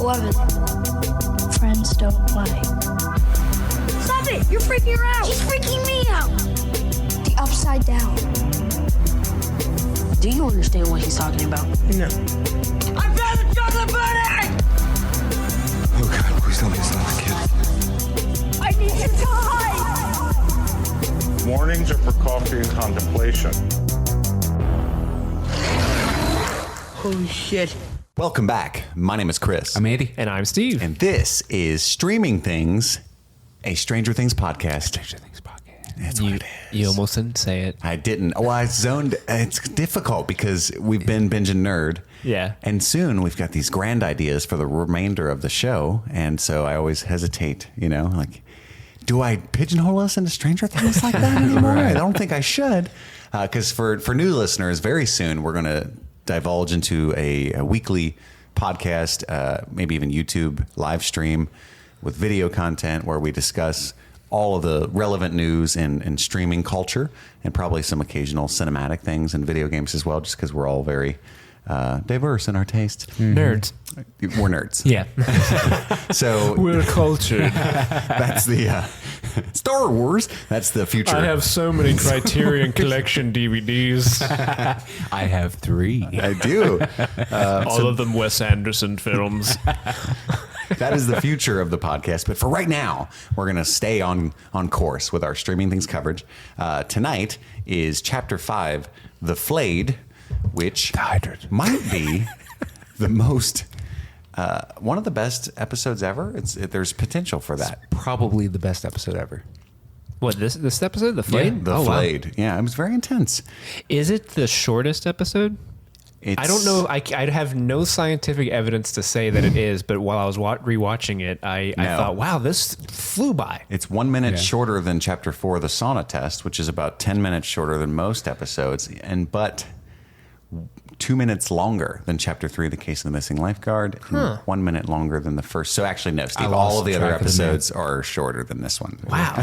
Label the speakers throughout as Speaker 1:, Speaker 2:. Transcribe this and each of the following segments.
Speaker 1: 11. Friends don't play. Stop it! You're freaking her out! She's freaking me out! The upside down. Do you understand what he's talking about? No. I found the chocolate pudding!
Speaker 2: Oh God, please tell me it's not the kid.
Speaker 1: I need you to hide!
Speaker 3: Mornings are for coffee and contemplation.
Speaker 4: Holy shit.
Speaker 5: Welcome back. My name is Chris.
Speaker 6: I'm Andy.
Speaker 7: And I'm Steve.
Speaker 5: And this is Streaming Things, a Stranger Things podcast.
Speaker 6: Stranger Things podcast.
Speaker 5: That's what it is.
Speaker 7: You almost didn't say it.
Speaker 5: I didn't. Oh, I zoned. It's difficult because we've been binging Nerd.
Speaker 7: Yeah.
Speaker 5: And soon we've got these grand ideas for the remainder of the show. And so I always hesitate, like, do I pigeonhole us into Stranger Things like that anymore? Right. I don't think I should. Because for new listeners, very soon we're going to divulge into a weekly podcast, maybe even YouTube live stream with video content where we discuss all of the relevant news in streaming culture and probably some occasional cinematic things and video games as well, just because we're all very diverse in our tastes.
Speaker 7: Nerds.
Speaker 5: We're nerds.
Speaker 7: Yeah.
Speaker 5: So
Speaker 7: we're cultured.
Speaker 5: That's the Star Wars. That's the future.
Speaker 7: I have so many Criterion Collection DVDs.
Speaker 6: I have 3.
Speaker 5: I do.
Speaker 7: All of them Wes Anderson films.
Speaker 5: That is the future of the podcast. But for right now, we're going to stay on course with our Streaming Things coverage. Tonight is Chapter 5, The Flayed, which might be the most... one of the best episodes ever. There's potential for that.
Speaker 6: Probably the best episode ever.
Speaker 7: What, this episode? The Flayed?
Speaker 5: Yeah, the Flayed. Wow. Yeah, it was very intense.
Speaker 7: Is it the shortest episode? I don't know. I have no scientific evidence to say that it is, but while I was rewatching it, I thought, wow, this flew by.
Speaker 5: It's 1 minute shorter than Chapter 4, The Sauna Test, which is about 10 minutes shorter than most episodes, but 2 minutes longer than Chapter 3, The Case of the Missing Lifeguard, and 1 minute longer than the first. So actually, no, Steve, all of the other episodes are shorter than this one.
Speaker 7: Wow.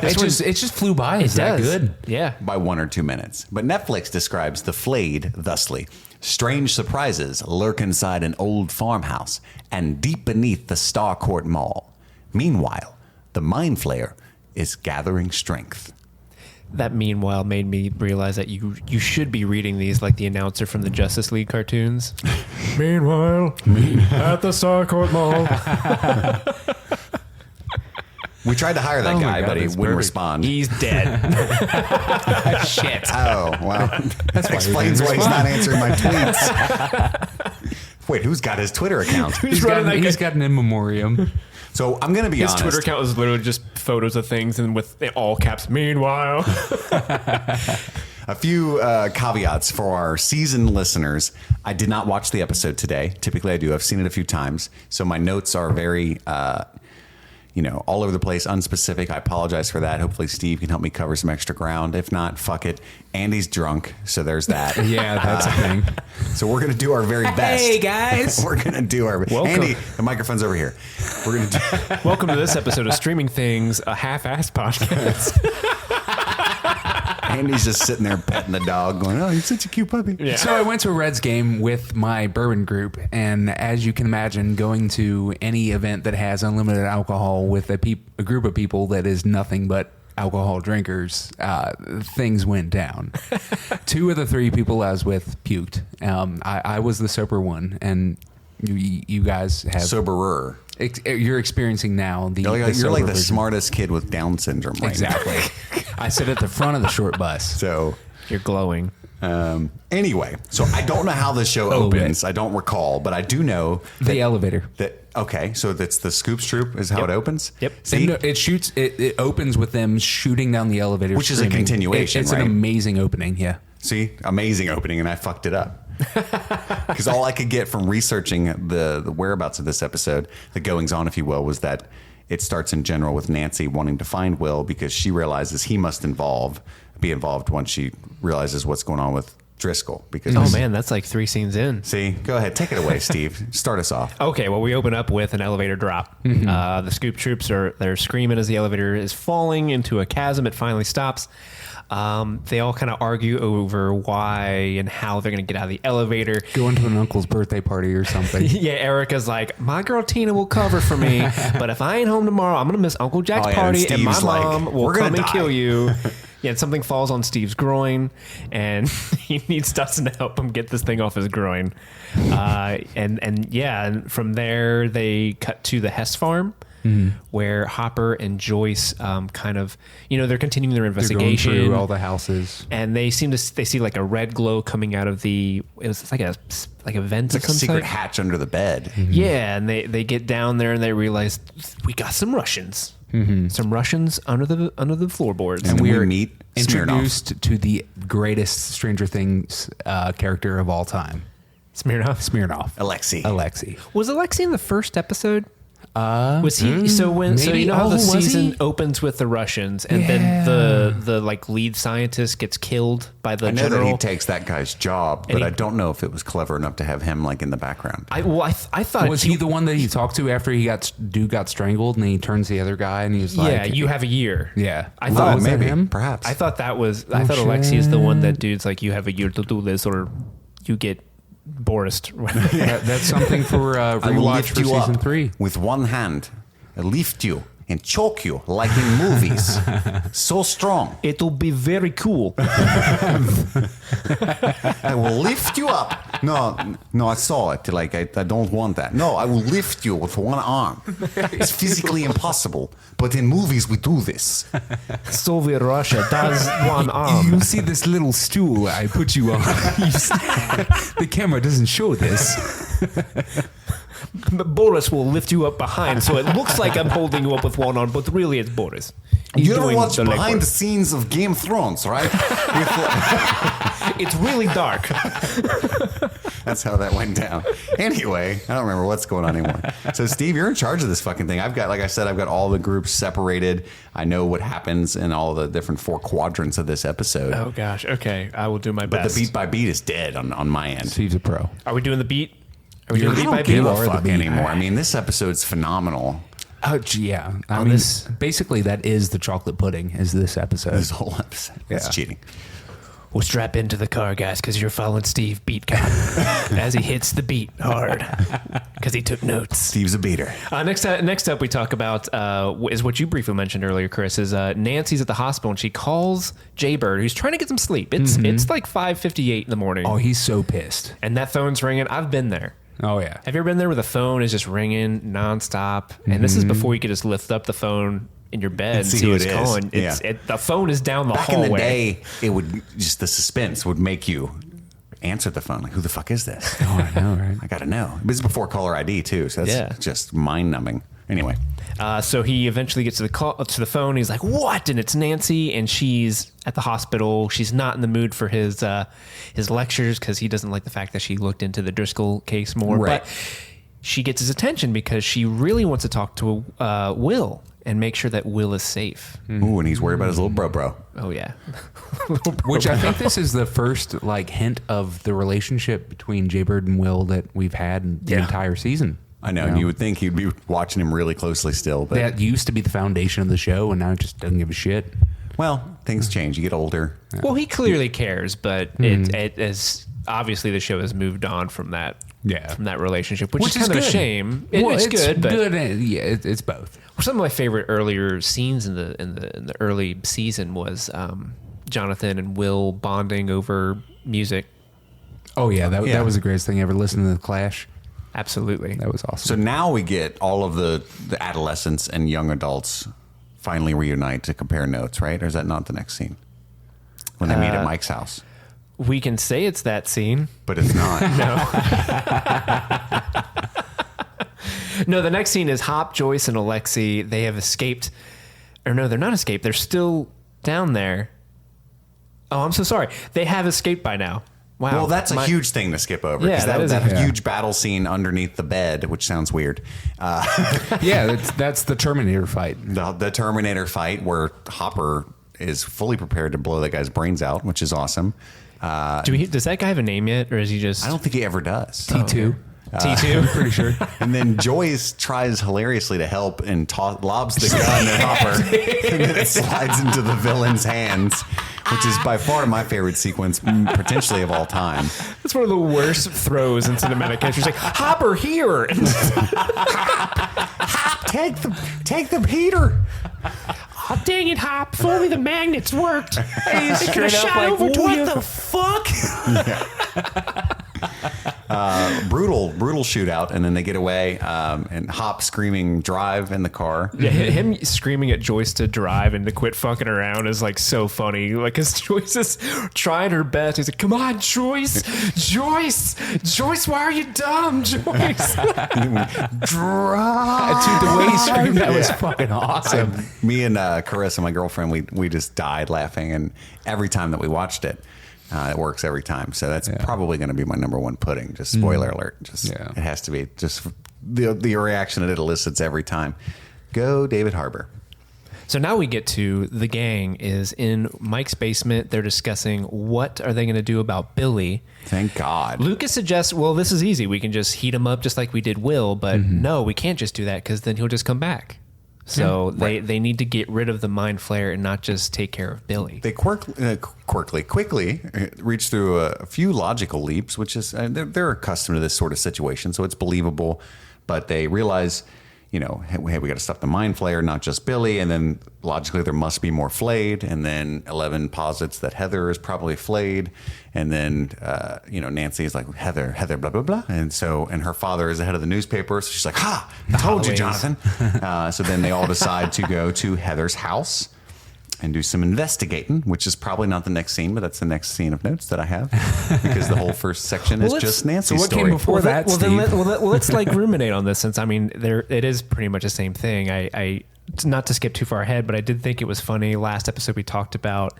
Speaker 6: It just flew by. Is that good?
Speaker 7: Yeah.
Speaker 5: By 1 or 2 minutes. But Netflix describes The Flayed thusly. Strange surprises lurk inside an old farmhouse and deep beneath the Starcourt Mall. Meanwhile, the Mind Flayer is gathering strength.
Speaker 7: That meanwhile made me realize that you should be reading these like the announcer from the Justice League cartoons. Meanwhile, at the Starcourt Mall.
Speaker 5: We tried to hire that guy, but he wouldn't respond.
Speaker 7: He's dead.
Speaker 6: Shit.
Speaker 5: Oh, well, that explains why he's not answering my tweets. Wait, who's got his Twitter account?
Speaker 6: He's got an in memoriam.
Speaker 5: So I'm going to be honest.
Speaker 7: His Twitter account was literally just photos of things and with all caps, meanwhile.
Speaker 5: A few caveats for our seasoned listeners. I did not watch the episode today. Typically I do. I've seen it a few times. So my notes are very... all over the place, unspecific. I apologize for that. Hopefully Steve can help me cover some extra ground. If not, fuck it. Andy's drunk, so there's that.
Speaker 6: Yeah, that's a thing.
Speaker 5: So we're going to do our very best.
Speaker 6: Hey, guys.
Speaker 5: We're going to do our...
Speaker 7: Welcome.
Speaker 5: Andy, the microphone's over here. We're going to do...
Speaker 7: Welcome to this episode of Streaming Things, a half-assed podcast.
Speaker 5: Andy's just sitting there petting the dog going, oh, you're such a cute puppy.
Speaker 7: Yeah.
Speaker 6: So I went to a Reds game with my bourbon group, and as you can imagine, going to any event that has unlimited alcohol with a group of people that is nothing but alcohol drinkers, things went down. 2 of the 3 people I was with puked. I was the sober one, and you guys have...
Speaker 5: Soberer.
Speaker 6: You're experiencing now the...
Speaker 5: You're like the smartest kid with Down syndrome right
Speaker 6: Exactly.
Speaker 5: now.
Speaker 6: I sit at the front of the short bus.
Speaker 5: So...
Speaker 7: You're glowing.
Speaker 5: Anyway, so I don't know how the show opens. I don't recall, but I do know
Speaker 6: the elevator.
Speaker 5: Okay, so that's the Scoops Troop is how it opens.
Speaker 7: Yep.
Speaker 5: See?
Speaker 6: It opens with them shooting down the elevator,
Speaker 5: which is a continuation.
Speaker 6: It's
Speaker 5: right?
Speaker 6: an amazing opening. Yeah.
Speaker 5: See, amazing opening, and I fucked it up because all I could get from researching the whereabouts of this episode, the goings on, if you will, was that it starts in general with Nancy wanting to find Will because she realizes he must be involved once she realizes what's going on with Driscoll. Because
Speaker 7: oh man, that's like 3 scenes in.
Speaker 5: See, go ahead, take it away, Steve. Start us off.
Speaker 7: Okay, well, we open up with an elevator drop. The Scoop troops they're screaming as the elevator is falling into a chasm. It finally stops. They all kind of argue over why and how they're going to get out of the elevator.
Speaker 6: Going to an uncle's birthday party or something.
Speaker 7: Yeah, Erica's like, my girl Tina will cover for me, but if I ain't home tomorrow, I'm going to miss Uncle Jack's party, and my mom will come and kill you. Yeah, and something falls on Steve's groin, and he needs Dustin to help him get this thing off his groin. And from there, they cut to the Hess farm, where Hopper and Joyce kind of, they're continuing their investigation.
Speaker 6: They're going through all the houses,
Speaker 7: and they see like a red glow coming out of it's like a vent,
Speaker 5: like a secret hatch under the bed.
Speaker 7: Yeah, and they get down there and they realize we got some Russians. Some Russians under the floorboards,
Speaker 5: and we are
Speaker 6: introduced to the greatest Stranger Things character of all time, Smirnoff. Alexi.
Speaker 7: Was Alexi in the first episode? Was he? So you know how the season opens with the Russians, and then the like lead scientist gets killed by the general.
Speaker 5: I know that he takes that guy's job, but I don't know if it was clever enough to have him like in the background.
Speaker 7: I thought
Speaker 6: was he the one that he talked to after got strangled, and then he turns to the other guy and he's like,
Speaker 7: "Yeah, you have a year."
Speaker 6: Yeah,
Speaker 7: I thought
Speaker 5: maybe
Speaker 6: him.
Speaker 5: Perhaps
Speaker 7: I thought that was. I thought Alexi is the one that dude's like, "You have a year to do this, or you get." Boris.
Speaker 6: That's something for rewatch for season 3.
Speaker 5: With one hand, I lift you and choke you like in movies. So strong.
Speaker 7: It'll be very cool.
Speaker 5: I will lift you up. No, I saw it. Like, I don't want that. No, I will lift you with one arm. It's physically impossible. But in movies, we do this.
Speaker 7: Soviet Russia does one arm.
Speaker 6: You see this little stool I put you on. The camera doesn't show this.
Speaker 7: Boris will lift you up behind, so it looks like I'm holding you up with one arm, but really it's Boris.
Speaker 5: You ever watch behind the scenes of Game of Thrones, right?
Speaker 7: It's really dark.
Speaker 5: That's how that went down. Anyway, I don't remember what's going on anymore. So, Steve, you're in charge of this fucking thing. I've got all the groups separated. I know what happens in all the different 4 quadrants of this episode.
Speaker 7: Oh, gosh. Okay. I will do my best.
Speaker 5: But the beat by beat is dead on my end.
Speaker 6: Steve's a pro.
Speaker 7: Are we doing the beat? Are we doing the beat by beat?
Speaker 5: I don't give a fuck anymore. I mean, this episode's phenomenal.
Speaker 6: Oh, yeah. I mean, basically, that is the chocolate pudding, is this episode.
Speaker 5: This whole episode.
Speaker 6: Yeah.
Speaker 5: It's cheating.
Speaker 7: We'll strap into the car, guys, because you're following Steve beat count as he hits the beat hard because he took notes.
Speaker 5: Steve's a beater.
Speaker 7: Next up, we talk about is what you briefly mentioned earlier, Chris. Is Nancy's at the hospital and she calls Jaybird, who's trying to get some sleep. It's like 5:58 in the morning.
Speaker 6: Oh, he's so pissed.
Speaker 7: And that phone's ringing. I've been there.
Speaker 6: Oh yeah.
Speaker 7: Have you ever been there where the phone is just ringing nonstop? And this is before you could just lift up the phone in your bed and see who's calling. The phone is down the hallway.
Speaker 5: Back in the day, it would just the suspense would make you answer the phone. Like, who the fuck is this?
Speaker 6: Oh, I know, right?
Speaker 5: I gotta know. This is before caller ID too, so that's just mind numbing. Anyway,
Speaker 7: so he eventually gets to the phone. He's like, "What?" And it's Nancy, and she's at the hospital. She's not in the mood for his lectures because he doesn't like the fact that she looked into the Driscoll case more.
Speaker 5: Right.
Speaker 7: But she gets his attention because she really wants to talk to Will and make sure that Will is safe.
Speaker 5: Ooh, and he's worried about his little bro.
Speaker 7: Oh yeah.
Speaker 6: Which I think this is the first like hint of the relationship between Jaybird and Will that we've had in the entire season.
Speaker 5: I know, and you would think he'd be watching him really closely still, but
Speaker 6: that used to be the foundation of the show, and now it just doesn't give a shit.
Speaker 5: Well, things change. You get older.
Speaker 7: Well, he clearly cares, but it is obviously the show has moved on from that.
Speaker 6: Yeah.
Speaker 7: From that relationship, which is kind
Speaker 6: good.
Speaker 7: of a shame.
Speaker 6: It's
Speaker 7: good, but
Speaker 6: it's both.
Speaker 7: Some of my favorite earlier scenes in the early season was Jonathan and Will bonding over music.
Speaker 6: Oh yeah, that was the greatest thing ever. Listening to the Clash.
Speaker 7: Absolutely.
Speaker 6: That was awesome.
Speaker 5: So now we get all of the adolescents and young adults finally reunite to compare notes, right? Or is that not the next scene? When they meet at Mike's house.
Speaker 7: We can say it's that scene.
Speaker 5: But it's not.
Speaker 7: No, the next scene is Hop, Joyce, and Alexi. They have escaped. Or no, they're not escaped. They're still down there. Oh, I'm so sorry. They have escaped by now. Wow.
Speaker 5: Well, that's a huge thing to skip over.
Speaker 7: Yeah, that is
Speaker 5: that huge battle scene underneath the bed, which sounds weird.
Speaker 6: Yeah, that's the Terminator fight.
Speaker 5: The Terminator fight where Hopper is fully prepared to blow that guy's brains out, which is awesome.
Speaker 7: Does that guy have a name yet, or is he just?
Speaker 5: I don't think he ever does.
Speaker 6: T2.
Speaker 7: T2.
Speaker 6: Pretty sure.
Speaker 5: And then Joyce tries hilariously to help and lobs the gun at Hopper, and then it slides into the villain's hands, which is by far my favorite sequence, potentially of all time.
Speaker 7: That's one of the worst throws in cinematic history. It's like, Hopper, here!
Speaker 5: Take the heater.
Speaker 7: Oh, dang it, Hop. If only the magnets worked.
Speaker 5: He's straight up like, what the fuck? Brutal shootout, and then they get away, and Hop screaming drive in the car.
Speaker 7: Yeah, him screaming at Joyce to drive and to quit fucking around is like so funny. Like, because Joyce is trying her best. He's like, come on, Joyce, why are you dumb, Joyce?
Speaker 5: Drive.
Speaker 6: Dude, the way he screamed, that was fucking awesome.
Speaker 5: Me and Carissa, my girlfriend, we just died laughing, and every time that we watched it, it works every time. So that's probably going to be my number one pudding. Just spoiler alert. It has to be just the reaction that it elicits every time. Go David Harbour.
Speaker 7: So now we get to the gang is in Mike's basement. They're discussing what are they going to do about Billy.
Speaker 5: Thank God.
Speaker 7: Lucas suggests, well, this is easy. We can just heat him up just like we did Will. But no, we can't just do that because then he'll just come back. So they need to get rid of the Mind Flayer and not just take care of Billy.
Speaker 5: They quickly reach through a few logical leaps, which is they're accustomed to this sort of situation, so it's believable. But they realize, hey, we got to stop the Mind Flayer, not just Billy. And then logically, there must be more Flayed. And then 11 posits that Heather is probably Flayed. And then, Nancy is like, Heather, blah, blah, blah. And her father is the head of the newspaper. So she's like, ha, I told you, Jonathan. So then they all decide to go to Heather's house and do some investigating, which is probably not the next scene, but that's the next scene of notes that I have, because the whole first section is just Nancy's story.
Speaker 6: Came before that, Steve?
Speaker 7: Let's like ruminate on this, since it is pretty much the same thing. I not to skip too far ahead, but I did think it was funny. Last episode we talked about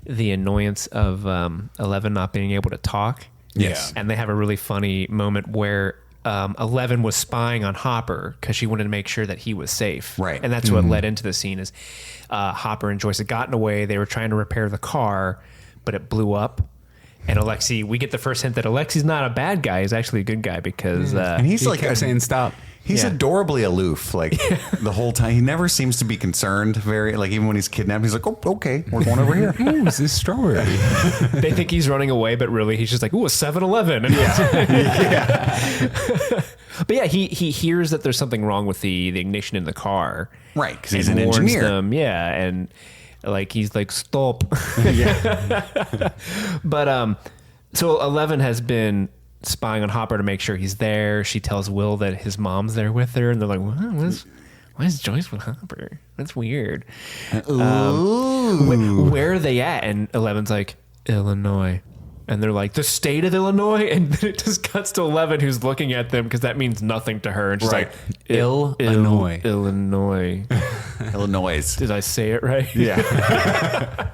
Speaker 7: the annoyance of 11 not being able to talk.
Speaker 5: Yes,
Speaker 7: and they have a really funny moment where 11 was spying on Hopper because she wanted to make sure that he was safe.
Speaker 5: Right.
Speaker 7: And that's what led into the scene is Hopper and Joyce had gotten away. They were trying to repair the car, but it blew up. And Alexi, we get the first hint that Alexi's not a bad guy. He's actually a good guy because...
Speaker 5: and he's
Speaker 6: he
Speaker 5: like
Speaker 6: kept saying stop.
Speaker 5: He's adorably aloof, like the whole time. He never seems to be concerned. Even when he's kidnapped, he's like, "Oh, okay, we're going over here."
Speaker 6: Ooh, is this strawberry?
Speaker 7: They think he's running away, but really he's just like, "Ooh, a 7-Eleven." But yeah, he hears that there's something wrong with the ignition in the car,
Speaker 5: right? Because he's
Speaker 7: and
Speaker 5: an
Speaker 7: warns
Speaker 5: engineer.
Speaker 7: them, and like he's like, "Stop." But so 11 has been spying on Hopper to make sure he's there. She tells Will that his mom's there with her, and they're like, why is Joyce with Hopper? That's weird. Where are they at? And 11's like, Illinois. And they're like, the state of Illinois? And then it just cuts to 11, who's looking at them because that means nothing to her. And she's like,
Speaker 6: Illinois.
Speaker 7: Illinois.
Speaker 5: Illinois.
Speaker 7: Did I say it right?
Speaker 5: Yeah.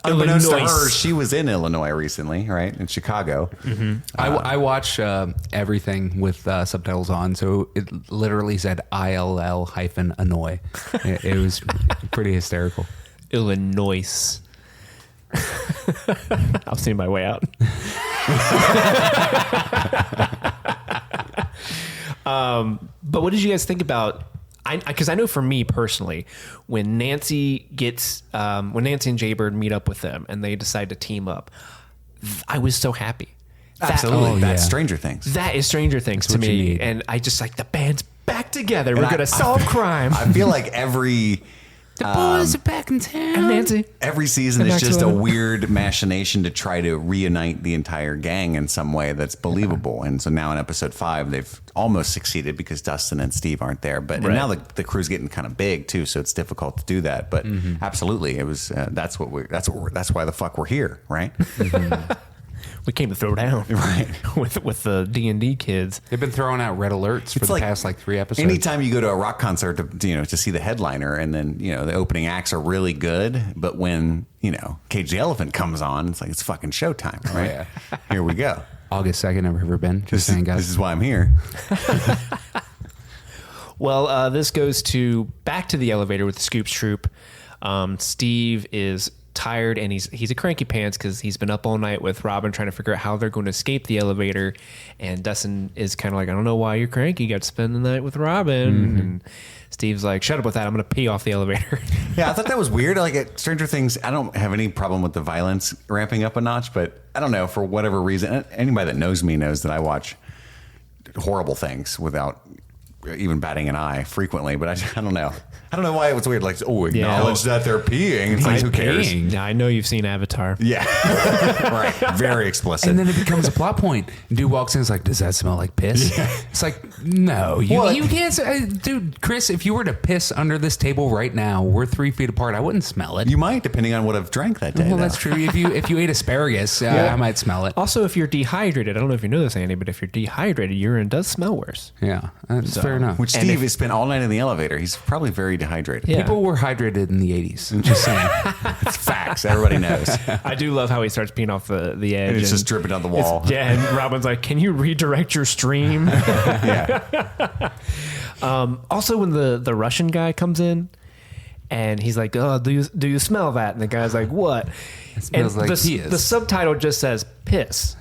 Speaker 5: Unbeknownst to
Speaker 7: Illinois.
Speaker 5: her, she was in Illinois recently, right? In Chicago.
Speaker 6: I watch everything with subtitles on, so it literally said ILL-Annoy. It was pretty hysterical.
Speaker 7: Illinois. I'll see my way out. But what did you guys think about? Because I know for me personally, when Nancy and Jaybird meet up with them and they decide to team up, I was so happy.
Speaker 5: Absolutely, that's Stranger Things.
Speaker 7: That is Stranger Things to
Speaker 6: what you
Speaker 7: me,
Speaker 6: need.
Speaker 7: and I just like the band's back together. We're gonna solve crime.
Speaker 5: I feel like every
Speaker 6: The boys are back in town.
Speaker 7: And Nancy.
Speaker 5: every season
Speaker 7: And
Speaker 5: is just a
Speaker 7: Maxwell.
Speaker 5: weird machination to try to reunite the entire gang in some way that's believable. And so now in episode 5, they've almost succeeded because Dustin and Steve aren't there. But and now the crew's getting kind of big too, so it's difficult to do that. But absolutely, it was that's why the fuck we're here, right?
Speaker 7: We came to throw down,
Speaker 5: Right.
Speaker 7: with the D&D kids.
Speaker 6: They've been throwing out red alerts for the past 3 episodes.
Speaker 5: Anytime you go to a rock concert to see the headliner, and then the opening acts are really good, but when Cage the Elephant comes on, it's like it's fucking showtime, right? Here we go.
Speaker 6: August 2nd, I've ever been. Just saying, guys.
Speaker 5: This is why I'm here.
Speaker 7: Well, this goes back to the elevator with the Scoops Troop. Steve is tired and he's a cranky pants because he's been up all night with Robin trying to figure out how they're going to escape the elevator. And Dustin is kind of like, I don't know why you're cranky. You got to spend the night with Robin. And Steve's like, shut up with that. I'm going to pee off the elevator.
Speaker 5: Yeah, I thought that was weird. Like at Stranger Things, I don't have any problem with the violence ramping up a notch, but I don't know, for whatever reason, anybody that knows me knows that I watch horrible things without even batting an eye frequently, but I don't know. I don't know why it was weird. Like, acknowledge that they're peeing. It's like, who cares?
Speaker 7: Yeah, I know you've seen Avatar.
Speaker 5: Yeah. Right. Very explicit.
Speaker 6: And then it becomes a plot point. Dude walks in and is like, does that smell like piss? Yeah. It's like, no. You can't say, dude, Chris, if you were to piss under this table right now, we're 3 feet apart, I wouldn't smell it.
Speaker 5: You might, depending on what I've drank that day.
Speaker 6: Well,
Speaker 5: though.
Speaker 6: that's true. If you ate asparagus, I might smell it.
Speaker 7: Also, if you're dehydrated, I don't know if you know this, Andy, but if you're dehydrated, urine does smell worse.
Speaker 6: Yeah, that's fair enough.
Speaker 5: Which Steve has spent all night in the elevator. He's probably very dehydrated.
Speaker 7: Yeah.
Speaker 6: People were hydrated in the 80s. I'm just saying.
Speaker 5: It's facts. Everybody knows.
Speaker 7: I do love how he starts peeing off the edge.
Speaker 5: And it's just dripping down the wall.
Speaker 7: Yeah, and Robin's like, can you redirect your stream?
Speaker 5: Yeah.
Speaker 7: Also, when the Russian guy comes in and he's like, oh, do you smell that? And the guy's like, what?
Speaker 6: It smells like piss.
Speaker 7: The subtitle just says piss.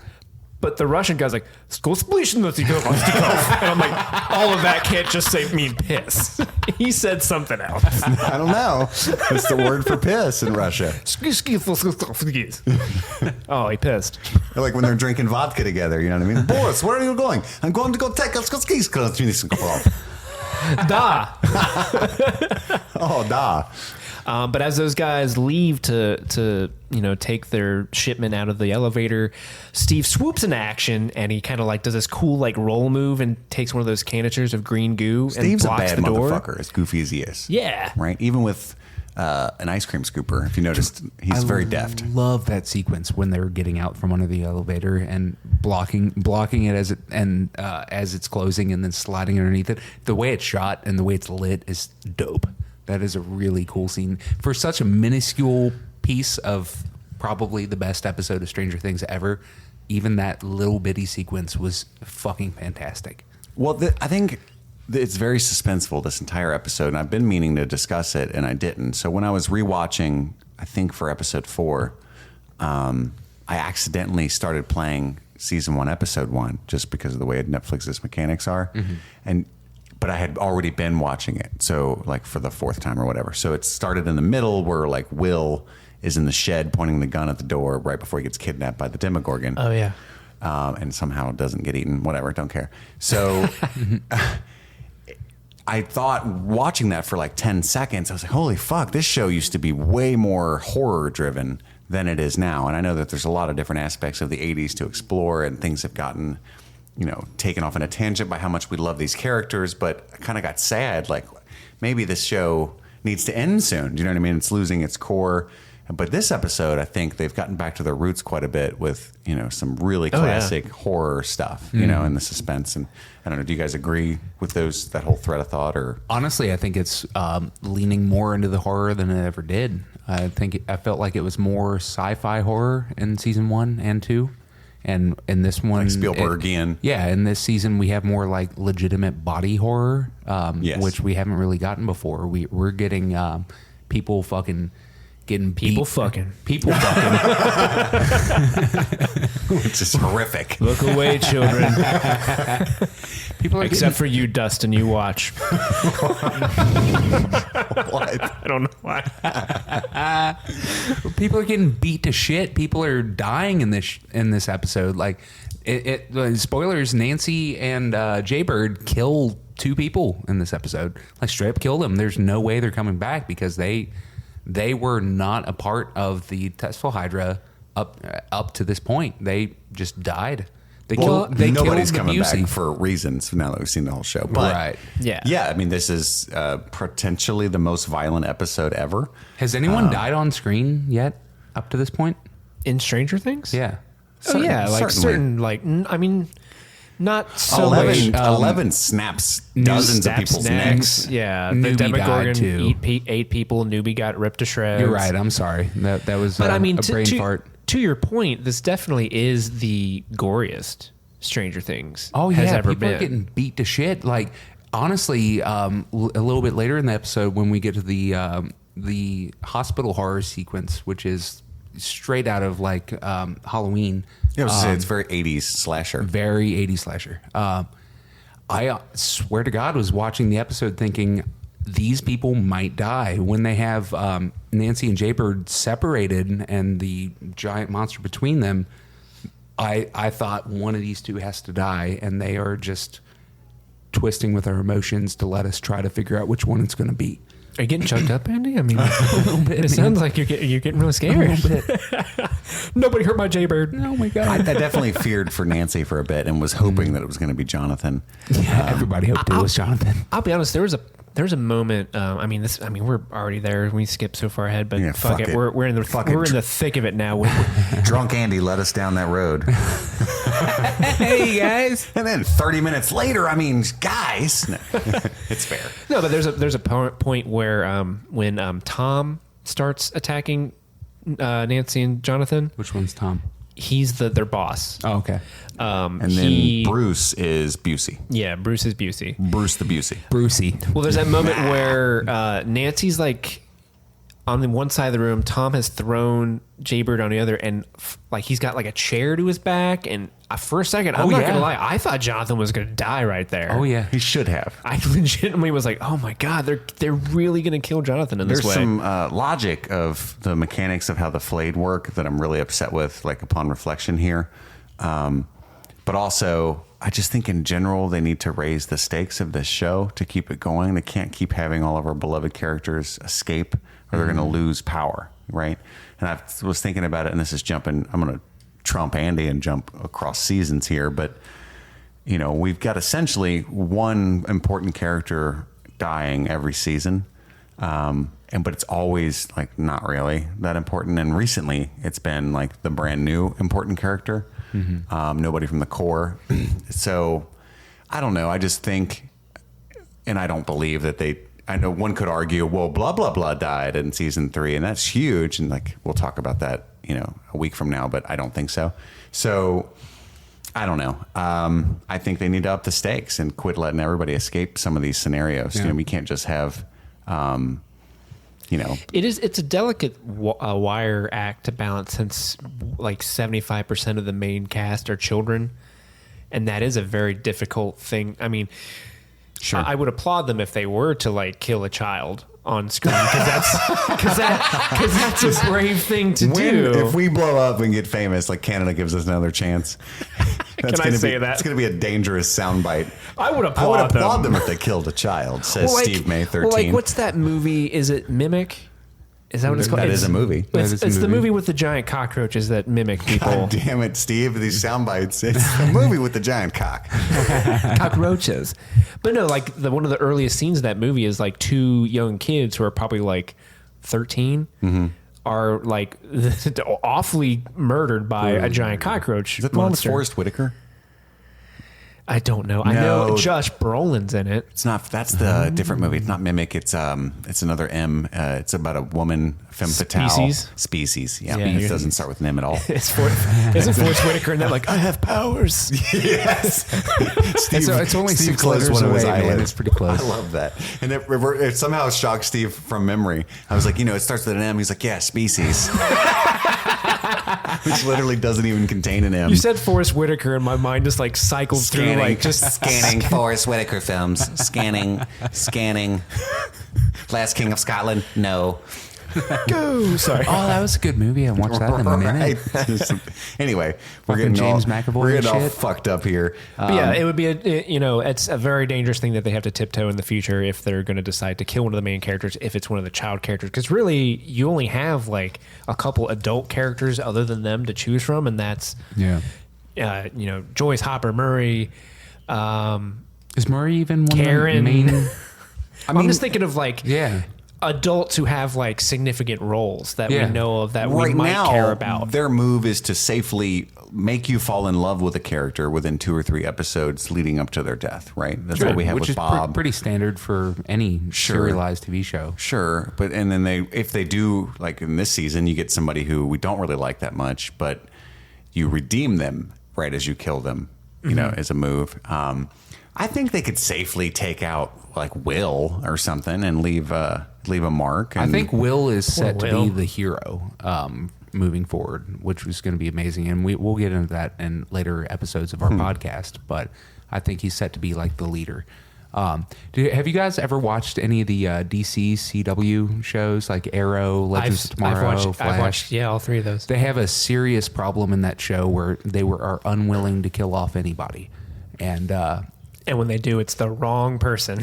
Speaker 7: But the Russian guy's like, and I'm like, all of that can't just mean piss. He said something else.
Speaker 5: I don't know. It's the word for piss in Russia.
Speaker 7: Oh, he pissed.
Speaker 5: Like when they're drinking vodka together, you know what I mean? Boris, where are you going? I'm going to go take a
Speaker 7: Da.
Speaker 5: Oh, da.
Speaker 7: But as those guys leave to take their shipment out of the elevator, Steve swoops into action and he kind of like does this cool like roll move and takes one of those canisters of green goo
Speaker 5: Steve's
Speaker 7: and blocks
Speaker 5: a bad
Speaker 7: the door.
Speaker 5: motherfucker, as goofy as he is.
Speaker 7: Yeah.
Speaker 5: Right? Even with an ice cream scooper, if you noticed, he's very deft.
Speaker 6: I love that sequence when they're getting out from under the elevator and blocking it as it's closing and then sliding underneath it. The way it's shot and the way it's lit is dope. That is a really cool scene for such a minuscule piece of probably the best episode of Stranger Things ever. Even that little bitty sequence was fucking fantastic.
Speaker 5: Well, I think it's very suspenseful, this entire episode, and I've been meaning to discuss it, and I didn't. So when I was rewatching, I think for episode 4, I accidentally started playing season 1, episode 1, just because of the way Netflix's mechanics are, but I had already been watching it, so like for the 4th time or whatever. So it started in the middle where like Will is in the shed pointing the gun at the door right before he gets kidnapped by the Demogorgon.
Speaker 7: Oh yeah.
Speaker 5: And somehow doesn't get eaten. Whatever, don't care. So I thought watching that for like 10 seconds, I was like, holy fuck, this show used to be way more horror driven than it is now. And I know that there's a lot of different aspects of the 80s to explore, and things have gotten, taken off in a tangent by how much we love these characters, but I kind of got sad. Like maybe this show needs to end soon. Do you know what I mean? It's losing its core. But this episode, I think they've gotten back to their roots quite a bit with, some really classic horror stuff, and the suspense. And I don't know, do you guys agree with that whole thread of thought? Or
Speaker 6: honestly, I think it's leaning more into the horror than it ever did. I felt like it was more sci-fi horror in season 1 and 2. And in this one,
Speaker 5: like Spielbergian.
Speaker 6: In this season, we have more like legitimate body horror, which we haven't really gotten before. We're getting people fucking getting
Speaker 7: people
Speaker 6: beat.
Speaker 7: fucking
Speaker 5: which is horrific.
Speaker 7: Look away, children.
Speaker 6: People are
Speaker 7: except for you, Dustin. You watch.
Speaker 5: What?
Speaker 7: I don't know why.
Speaker 6: People are getting beat to shit. People are dying in this episode. Like spoilers, Nancy and Jaybird kill 2 people in this episode. Like straight up kill them. There's no way they're coming back because they were not a part of the Tesla Hydra up to this point. They just died.
Speaker 5: Nobody's
Speaker 6: killed
Speaker 5: coming
Speaker 6: Busey
Speaker 5: back for reasons now that we've seen the whole show. But
Speaker 6: right.
Speaker 5: Yeah. I mean, this is potentially the most violent episode ever.
Speaker 6: Has anyone died on screen yet up to this point?
Speaker 7: In Stranger Things?
Speaker 6: Yeah.
Speaker 7: Not so
Speaker 5: 11 snaps dozens of people's necks.
Speaker 7: Yeah,
Speaker 6: Newbie
Speaker 7: the Demogorgon
Speaker 6: died too.
Speaker 7: 8 people. Newbie got ripped to shreds.
Speaker 6: You're right. I'm sorry. That was
Speaker 7: But
Speaker 6: a brain fart.
Speaker 7: To your point, this definitely is the goriest Stranger Things
Speaker 6: Oh
Speaker 7: has
Speaker 6: yeah,
Speaker 7: ever
Speaker 6: people
Speaker 7: been.
Speaker 6: are getting beat to shit. Like honestly, a little bit later in the episode when we get to the the hospital horror sequence, which is straight out of like Halloween.
Speaker 5: Yeah, I was gonna say, it's very 80s slasher.
Speaker 6: Very 80s slasher. I swear to God, was watching the episode thinking these people might die when they have Nancy and Jaybird separated and the giant monster between them. I thought one of these two has to die, and they are just twisting with our emotions to let us try to figure out which one it's going to be.
Speaker 7: Are you getting choked up, Andy? I mean, a little bit, it sounds like you're getting really scared. Nobody hurt my Jaybird.
Speaker 6: Oh my God!
Speaker 5: I definitely feared for Nancy for a bit and was hoping that it was going to be Jonathan.
Speaker 6: Yeah, everybody hoped it was Jonathan.
Speaker 7: I'll be honest. There was a moment. We're already there. We skipped so far ahead, but
Speaker 5: Yeah,
Speaker 7: fuck it. We're in the thick of it now.
Speaker 5: Drunk Andy led us down that road.
Speaker 6: Hey guys!
Speaker 5: And then 30 minutes later, guys, no, it's fair.
Speaker 7: No, but there's a point where when Tom starts attacking Nancy and Jonathan,
Speaker 6: Which one's Tom?
Speaker 7: he's their boss.
Speaker 6: Oh, okay.
Speaker 5: And then Bruce is Busey.
Speaker 7: Yeah, Bruce is Busey.
Speaker 5: Bruce the Busey.
Speaker 6: Brucey.
Speaker 7: Well, there's that moment where Nancy's like on the one side of the room. Tom has thrown Jaybird on the other, and like he's got like a chair to his back. And for a second, I'm not gonna lie, I thought Jonathan was gonna die right there.
Speaker 6: Oh yeah,
Speaker 5: He should have.
Speaker 7: I legitimately was like, oh my God, they're really gonna kill Jonathan in this way.
Speaker 5: There's some logic of the mechanics of how the Flayed work that I'm really upset with, like upon reflection here. But also, I just think in general, they need to raise the stakes of this show to keep it going. They can't keep having all of our beloved characters escape or they're going to lose power, right? And I was thinking about it, and this is jumping, I'm going to trump Andy and jump across seasons here, but we've got essentially one important character dying every season. But it's always like not really that important. And recently it's been like the brand new important character. Nobody from the core. So I don't know. I just think, and I don't believe that I know one could argue, well, blah, blah, blah died in season 3 and that's huge. And like, we'll talk about that, a week from now, but I don't think so. So I don't know. I think they need to up the stakes and quit letting everybody escape some of these scenarios.
Speaker 6: Yeah.
Speaker 5: We can't just have,
Speaker 7: It's a delicate wire act to balance since like 75% of the main cast are children. And that is a very difficult thing. I mean,
Speaker 5: Sure.
Speaker 7: I would applaud them if they were to like kill a child on screen because that's a brave thing to do.
Speaker 5: If we blow up and get famous, like Canada gives us another chance.
Speaker 7: Can I say that?
Speaker 5: It's going to be a dangerous soundbite.
Speaker 7: I would applaud
Speaker 5: them if they killed a child, says
Speaker 7: Well,
Speaker 5: Steve May 13.
Speaker 7: Well, like, what's that movie? Is it Mimic? Is that what it's called?
Speaker 5: That is a movie.
Speaker 7: It's the movie with the giant cockroaches that mimic people.
Speaker 5: God damn it, Steve! These sound bites. It's the movie with the giant cock.
Speaker 7: Cockroaches. But no, like one of the earliest scenes of that movie is like two young kids who are probably like 13 are like awfully murdered by a giant cockroach.
Speaker 5: Is that the one with
Speaker 7: monster.
Speaker 5: Forrest Whitaker?
Speaker 7: I don't know. I know Josh Brolin's in it.
Speaker 5: It's not. That's the different movie. It's not Mimic. It's another M. It's about a woman, femme fatale. Species. Yeah. It doesn't start with an M at all.
Speaker 7: Isn't Forrest Whitaker in that like, I have powers?
Speaker 5: Yes. Steve,
Speaker 6: it's only
Speaker 5: Steve
Speaker 6: 6
Speaker 5: closed
Speaker 6: letters
Speaker 5: one of his
Speaker 6: away, man.
Speaker 5: eyelids.
Speaker 6: It's pretty close.
Speaker 5: I love that. And it somehow shocked Steve from memory. I was like, it starts with an M. He's like, yeah, species. Which literally doesn't even contain an M.
Speaker 7: You said Forrest Whitaker, and my mind just like cycled through like just
Speaker 5: scanning Forrest Whitaker films. Scanning. Last King of Scotland. No.
Speaker 7: Go. Sorry.
Speaker 6: Oh, that was a good movie. I watched that in a minute.
Speaker 5: Anyway, we're
Speaker 6: Fucking
Speaker 5: getting
Speaker 6: James
Speaker 5: all,
Speaker 6: McAvoy
Speaker 5: we're getting all
Speaker 6: shit.
Speaker 5: fucked up here.
Speaker 7: But yeah, it would be it's a very dangerous thing that they have to tiptoe in the future if they're going to decide to kill one of the main characters, if it's one of the child characters, because really you only have like a couple adult characters other than them to choose from, and that's Joyce Hopper Murray.
Speaker 6: Is Murray even one
Speaker 7: Karen?
Speaker 6: of the main?
Speaker 7: I'm just thinking of like
Speaker 6: Yeah.
Speaker 7: adults who have like significant roles that we know of that we
Speaker 5: right
Speaker 7: might
Speaker 5: now,
Speaker 7: care about.
Speaker 5: Their move is to safely make you fall in love with a character within 2 or 3 episodes leading up to their death, right? That's what we have
Speaker 6: Which
Speaker 5: with
Speaker 6: is
Speaker 5: Bob.
Speaker 6: pretty standard for any serialized TV show.
Speaker 5: Sure, but and then if they do, like in this season, you get somebody who we don't really like that much, but you redeem them right as you kill them, as a move. I think they could safely take out like Will or something and leave leave a mark. And
Speaker 6: I think Will is set to
Speaker 7: Will.
Speaker 6: be the hero moving forward, which was going to be amazing. And we'll get into that in later episodes of our podcast. But I think he's set to be like the leader. Have you guys ever watched any of the DC CW shows like Arrow, Legends of Tomorrow, Flash?
Speaker 7: I've watched, all three of those.
Speaker 6: They have a serious problem in that show where they are unwilling to kill off anybody. And
Speaker 7: when they do, it's the wrong person.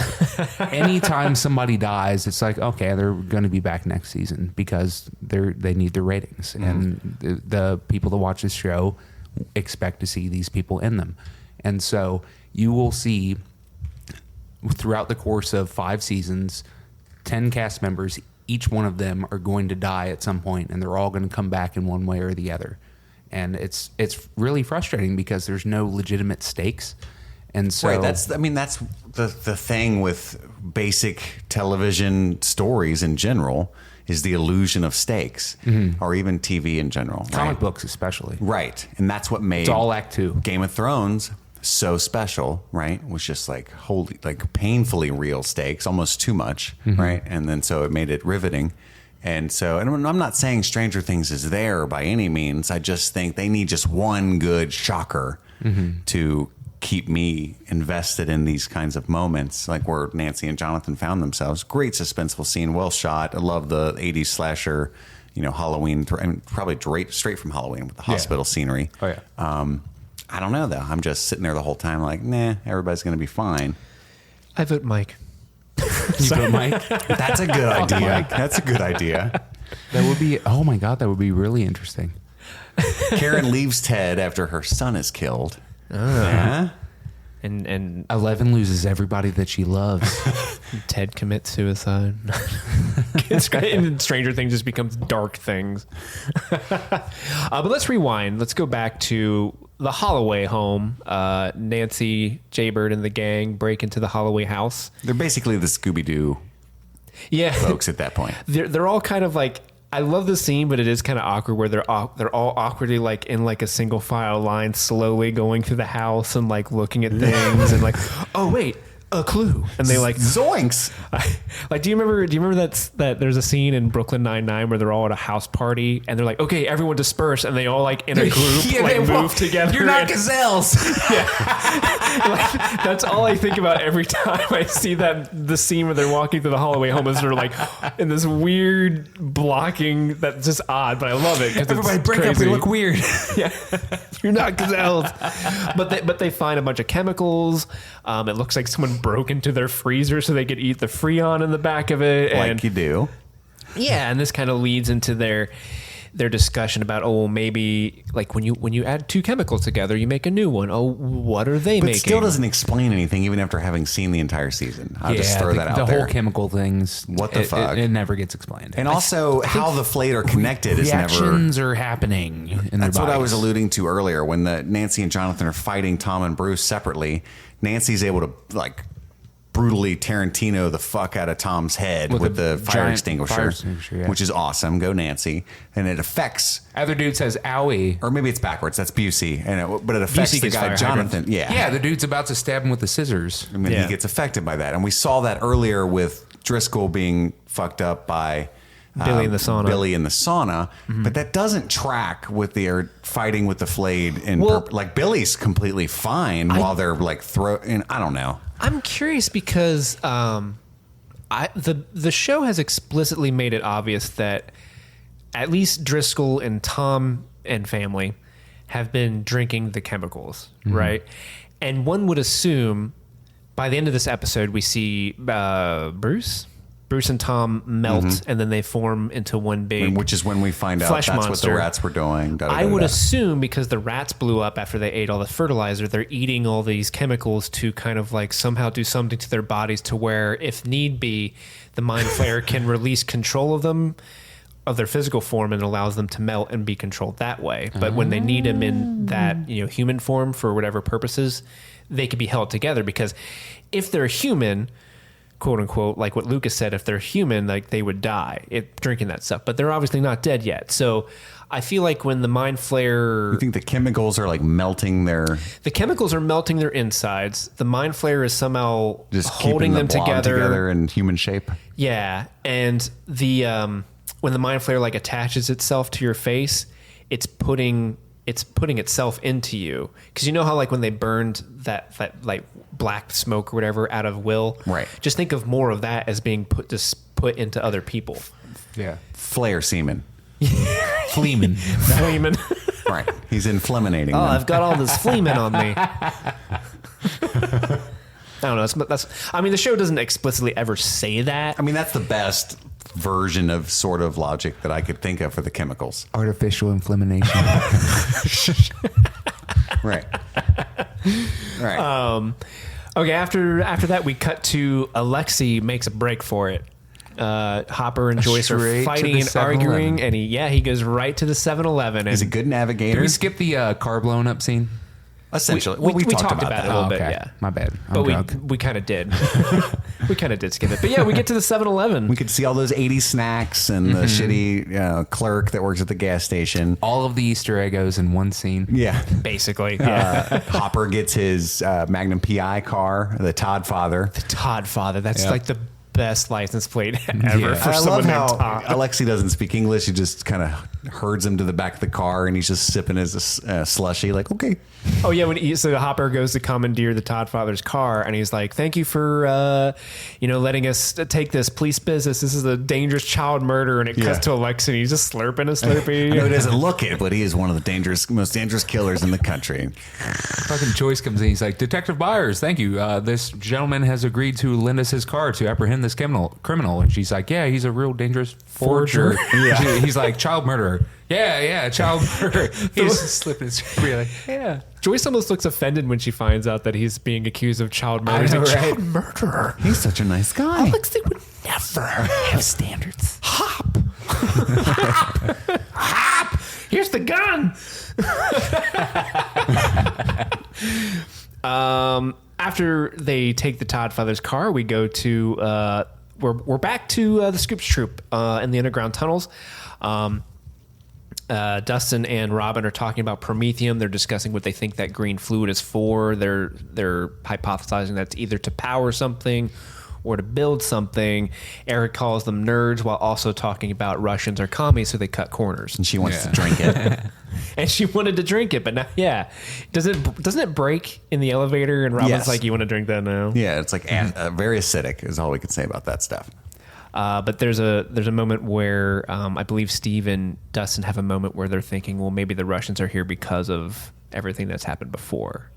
Speaker 6: anytime somebody dies, it's like, okay, they're going to be back next season because they need their ratings. And the people that watch this show expect to see these people in them. And so you will see throughout the course of 5 seasons, 10 cast members, each one of them are going to die at some point, and they're all going to come back in one way or the other. And it's really frustrating because there's no legitimate stakes. And so
Speaker 5: right, that's the thing with basic television stories in general is the illusion of stakes, or even TV in general.
Speaker 6: comic books especially.
Speaker 5: Right. And that's what made
Speaker 6: It's all Act 2.
Speaker 5: Game of Thrones so special, right? Was just like painfully real stakes, almost too much, right? And then so it made it riveting. And so, and I'm not saying Stranger Things is there by any means. I just think they need just one good shocker to keep me invested in these kinds of moments, like where Nancy and Jonathan found themselves. Great suspenseful scene, well shot. I love the 80s slasher, Halloween, probably straight from Halloween with the hospital scenery.
Speaker 6: Oh, yeah.
Speaker 5: I don't know, though. I'm just sitting there the whole time like, nah, everybody's going to be fine.
Speaker 7: I vote Mike.
Speaker 6: You put Mike?
Speaker 5: That's a good idea. That's a good idea.
Speaker 6: That would be, oh my God, that would be really interesting.
Speaker 5: Karen leaves Ted after her son is killed. Yeah.
Speaker 7: And
Speaker 6: 11 loses everybody that she loves.
Speaker 7: Ted commits suicide. And Stranger Things just becomes dark things. But let's rewind. Let's go back to the Holloway home. Nancy, Jaybird, and the gang break into the Holloway house.
Speaker 5: They're basically the Scooby-Doo folks at that point.
Speaker 7: They're all kind of like, I love the scene, but it is kind of awkward where they're all awkwardly like in like a single file line, slowly going through the house and like looking at things and like, oh wait, a clue. And they like
Speaker 5: zoinks.
Speaker 7: Like, do you remember that there's a scene in Brooklyn Nine-Nine where they're all at a house party and they're like, okay, everyone disperse, and they all like in a group like move together.
Speaker 6: You're not gazelles.
Speaker 7: Like, that's all I think about every time I see the scene where they're walking through the Holloway home is they're like in this weird blocking that's just odd, but I love it because
Speaker 6: Everybody break up. We look weird.
Speaker 7: Yeah, you're not gazelles. But they find a bunch of chemicals. It looks like someone broke into their freezer so they could eat the Freon in the back of it.
Speaker 5: Like you do.
Speaker 7: Yeah, and this kind of leads into their discussion about, well, maybe like when you add 2 chemicals together, you make a new one. Oh, what are they
Speaker 5: But
Speaker 7: making?
Speaker 5: it still doesn't explain anything, even after having seen the entire season. I'll just throw that out there.
Speaker 6: The whole chemical things.
Speaker 5: What the fuck?
Speaker 6: It never gets explained.
Speaker 5: And also, how the Flayed are connected is never.
Speaker 6: Reactions are happening in their
Speaker 5: That's what I
Speaker 6: bodies.
Speaker 5: was alluding to earlier. When Nancy and Jonathan are fighting Tom and Bruce separately, Nancy's able to like brutally Tarantino the fuck out of Tom's head with the fire extinguisher,
Speaker 6: yeah.
Speaker 5: which is awesome. Go Nancy. And it affects.
Speaker 6: Other dude says, owie.
Speaker 5: Or maybe it's backwards. That's Busey. But it affects
Speaker 7: Busey
Speaker 5: the
Speaker 7: gets
Speaker 5: guy,
Speaker 7: fire
Speaker 5: Jonathan.
Speaker 7: hydrant.
Speaker 6: Yeah, the dude's about to stab him with the scissors.
Speaker 5: I mean, he gets affected by that. And we saw that earlier with Driscoll being fucked up by
Speaker 7: Billy in the sauna.
Speaker 5: But that doesn't track with their fighting with the Flayed. Like Billy's completely fine while they're like I don't know.
Speaker 7: I'm curious because the show has explicitly made it obvious that at least Driscoll and Tom and family have been drinking the chemicals, right? And one would assume by the end of this episode we see Bruce and Tom melt, and then they form into one big,
Speaker 5: which is when we find out
Speaker 7: flesh
Speaker 5: that's
Speaker 7: monster.
Speaker 5: what the rats were doing.
Speaker 7: I would assume because the rats blew up after they ate all the fertilizer, they're eating all these chemicals to kind of like somehow do something to their bodies to where, if need be, the Mind Flayer can release control of them, of their physical form, and allows them to melt and be controlled that way. But when they need them in that human form for whatever purposes, they could be held together, because if they're human, quote unquote, like what Lucas said, if they're human, like they would die drinking that stuff, but they're obviously not dead yet. So I feel like when the Mind Flayer,
Speaker 5: You think the chemicals are like melting their
Speaker 7: the chemicals are melting their insides. The Mind Flayer is somehow
Speaker 5: just
Speaker 7: holding
Speaker 5: keeping
Speaker 7: them
Speaker 5: the blob together in human shape?
Speaker 7: Yeah, and the when the Mind Flayer like attaches itself to your face, it's putting itself into you, because you know how like when they burned that like black smoke or whatever out of Will,
Speaker 5: right?
Speaker 7: Just think of more of that as being put into other people.
Speaker 6: Yeah,
Speaker 5: Flayer semen.
Speaker 6: Fleeman.
Speaker 5: Right. He's inflaminating.
Speaker 7: Oh,
Speaker 5: them.
Speaker 7: I've got all this fleeman on me. I don't know. That's. I mean, the show doesn't explicitly ever say that.
Speaker 5: I mean, that's the best version of sort of logic that I could think of for the chemicals.
Speaker 6: Artificial inflammation.
Speaker 5: Right. Right.
Speaker 7: Okay. After that, we cut to Alexi makes a break for it. Hopper and Joyce are
Speaker 6: Straight to
Speaker 7: fighting
Speaker 6: the
Speaker 7: and
Speaker 6: 7-Eleven.
Speaker 7: arguing, and he goes right to the 7-Eleven.
Speaker 5: He's a good navigator.
Speaker 6: Did we skip the car blown up scene?
Speaker 5: Essentially.
Speaker 7: We
Speaker 5: We've
Speaker 7: talked about it
Speaker 5: that.
Speaker 7: a little
Speaker 6: Oh,
Speaker 7: bit,
Speaker 6: okay.
Speaker 7: yeah.
Speaker 6: My bad.
Speaker 7: But
Speaker 6: I'm drunk.
Speaker 7: we kind of did. We kind of did skip it. But yeah, we get to the 7-Eleven.
Speaker 5: We could see all those 80s snacks and the shitty clerk that works at the gas station.
Speaker 6: All of the Easter eggs in one scene.
Speaker 5: Yeah.
Speaker 7: Basically, yeah.
Speaker 5: Hopper gets his Magnum PI car, the Todd father.
Speaker 7: Todd father. That's
Speaker 6: Yep.
Speaker 7: like the best license plate ever
Speaker 6: Yeah.
Speaker 7: for
Speaker 5: I
Speaker 7: someone
Speaker 5: love how
Speaker 7: named Todd.
Speaker 5: Alexi doesn't speak English. He just kind of herds him to the back of the car, and he's just sipping his slushy. Like, okay.
Speaker 7: Oh yeah, so Hopper goes to commandeer the Todd father's car, and he's like, "Thank you for letting us take this police business. This is a dangerous child murder." And it cuts to Alexi, and he's just slurping a Slurpee.
Speaker 5: I know he doesn't look it, but he is one of the most dangerous killers in the country.
Speaker 6: Fucking Joyce comes in. He's like, Detective Byers, thank you. This gentleman has agreed to lend us his car to apprehend this criminal. And she's like, yeah, he's a real dangerous forger.
Speaker 5: Yeah.
Speaker 6: He's like, child murderer. Yeah, child murderer. He's just slipping his like, yeah.
Speaker 7: Joyce almost looks offended when she finds out that he's being accused of child murder. He's
Speaker 6: know,
Speaker 7: like,
Speaker 6: right?
Speaker 7: child murderer.
Speaker 5: He's such a nice guy.
Speaker 7: Alexi would never have standards. Hop. Hop. Here's the gun. After they take the Todd father's car, we go to we're back to the Scoops Troop in the underground tunnels. Dustin and Robin are talking about Prometheum. They're discussing what they think that green fluid is for. They're hypothesizing that it's either to power something or to build something. Eric calls them nerds while also talking about Russians are commies, so they cut corners.
Speaker 5: And she wants to drink it.
Speaker 7: And she wanted to drink it, but now, yeah. Doesn't it break in the elevator? And Robin's
Speaker 5: Yes.
Speaker 7: like, you want to drink that now?
Speaker 5: Yeah, it's like very acidic is all we can say about that stuff.
Speaker 7: But there's a moment where I believe Steve and Dustin have a moment where they're thinking, well, maybe the Russians are here because of everything that's happened before.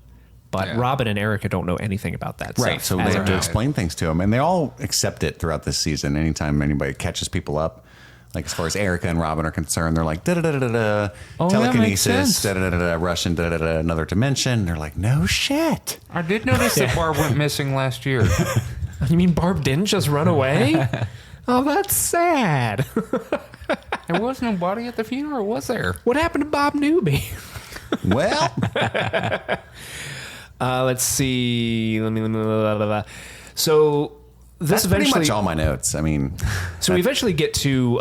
Speaker 7: But Robin and Erica don't know anything about that
Speaker 5: Right,
Speaker 7: stuff.
Speaker 5: so they have to explain things to him. And they all accept it throughout this season. Anytime anybody catches people up, like as far as Erica and Robin are concerned, they're like, da-da-da-da-da, telekinesis, da-da-da-da-da, Russian, da-da-da-da, another dimension. They're like, no shit.
Speaker 6: I did notice that Barb went missing last year.
Speaker 7: You mean Barb didn't just run away? Oh, that's sad.
Speaker 6: There was nobody at the funeral, was there?
Speaker 7: What happened to Bob Newby?
Speaker 5: Well,
Speaker 7: Let's see. So this
Speaker 5: that's pretty
Speaker 7: eventually,
Speaker 5: much all my notes. I mean,
Speaker 7: so we eventually get to.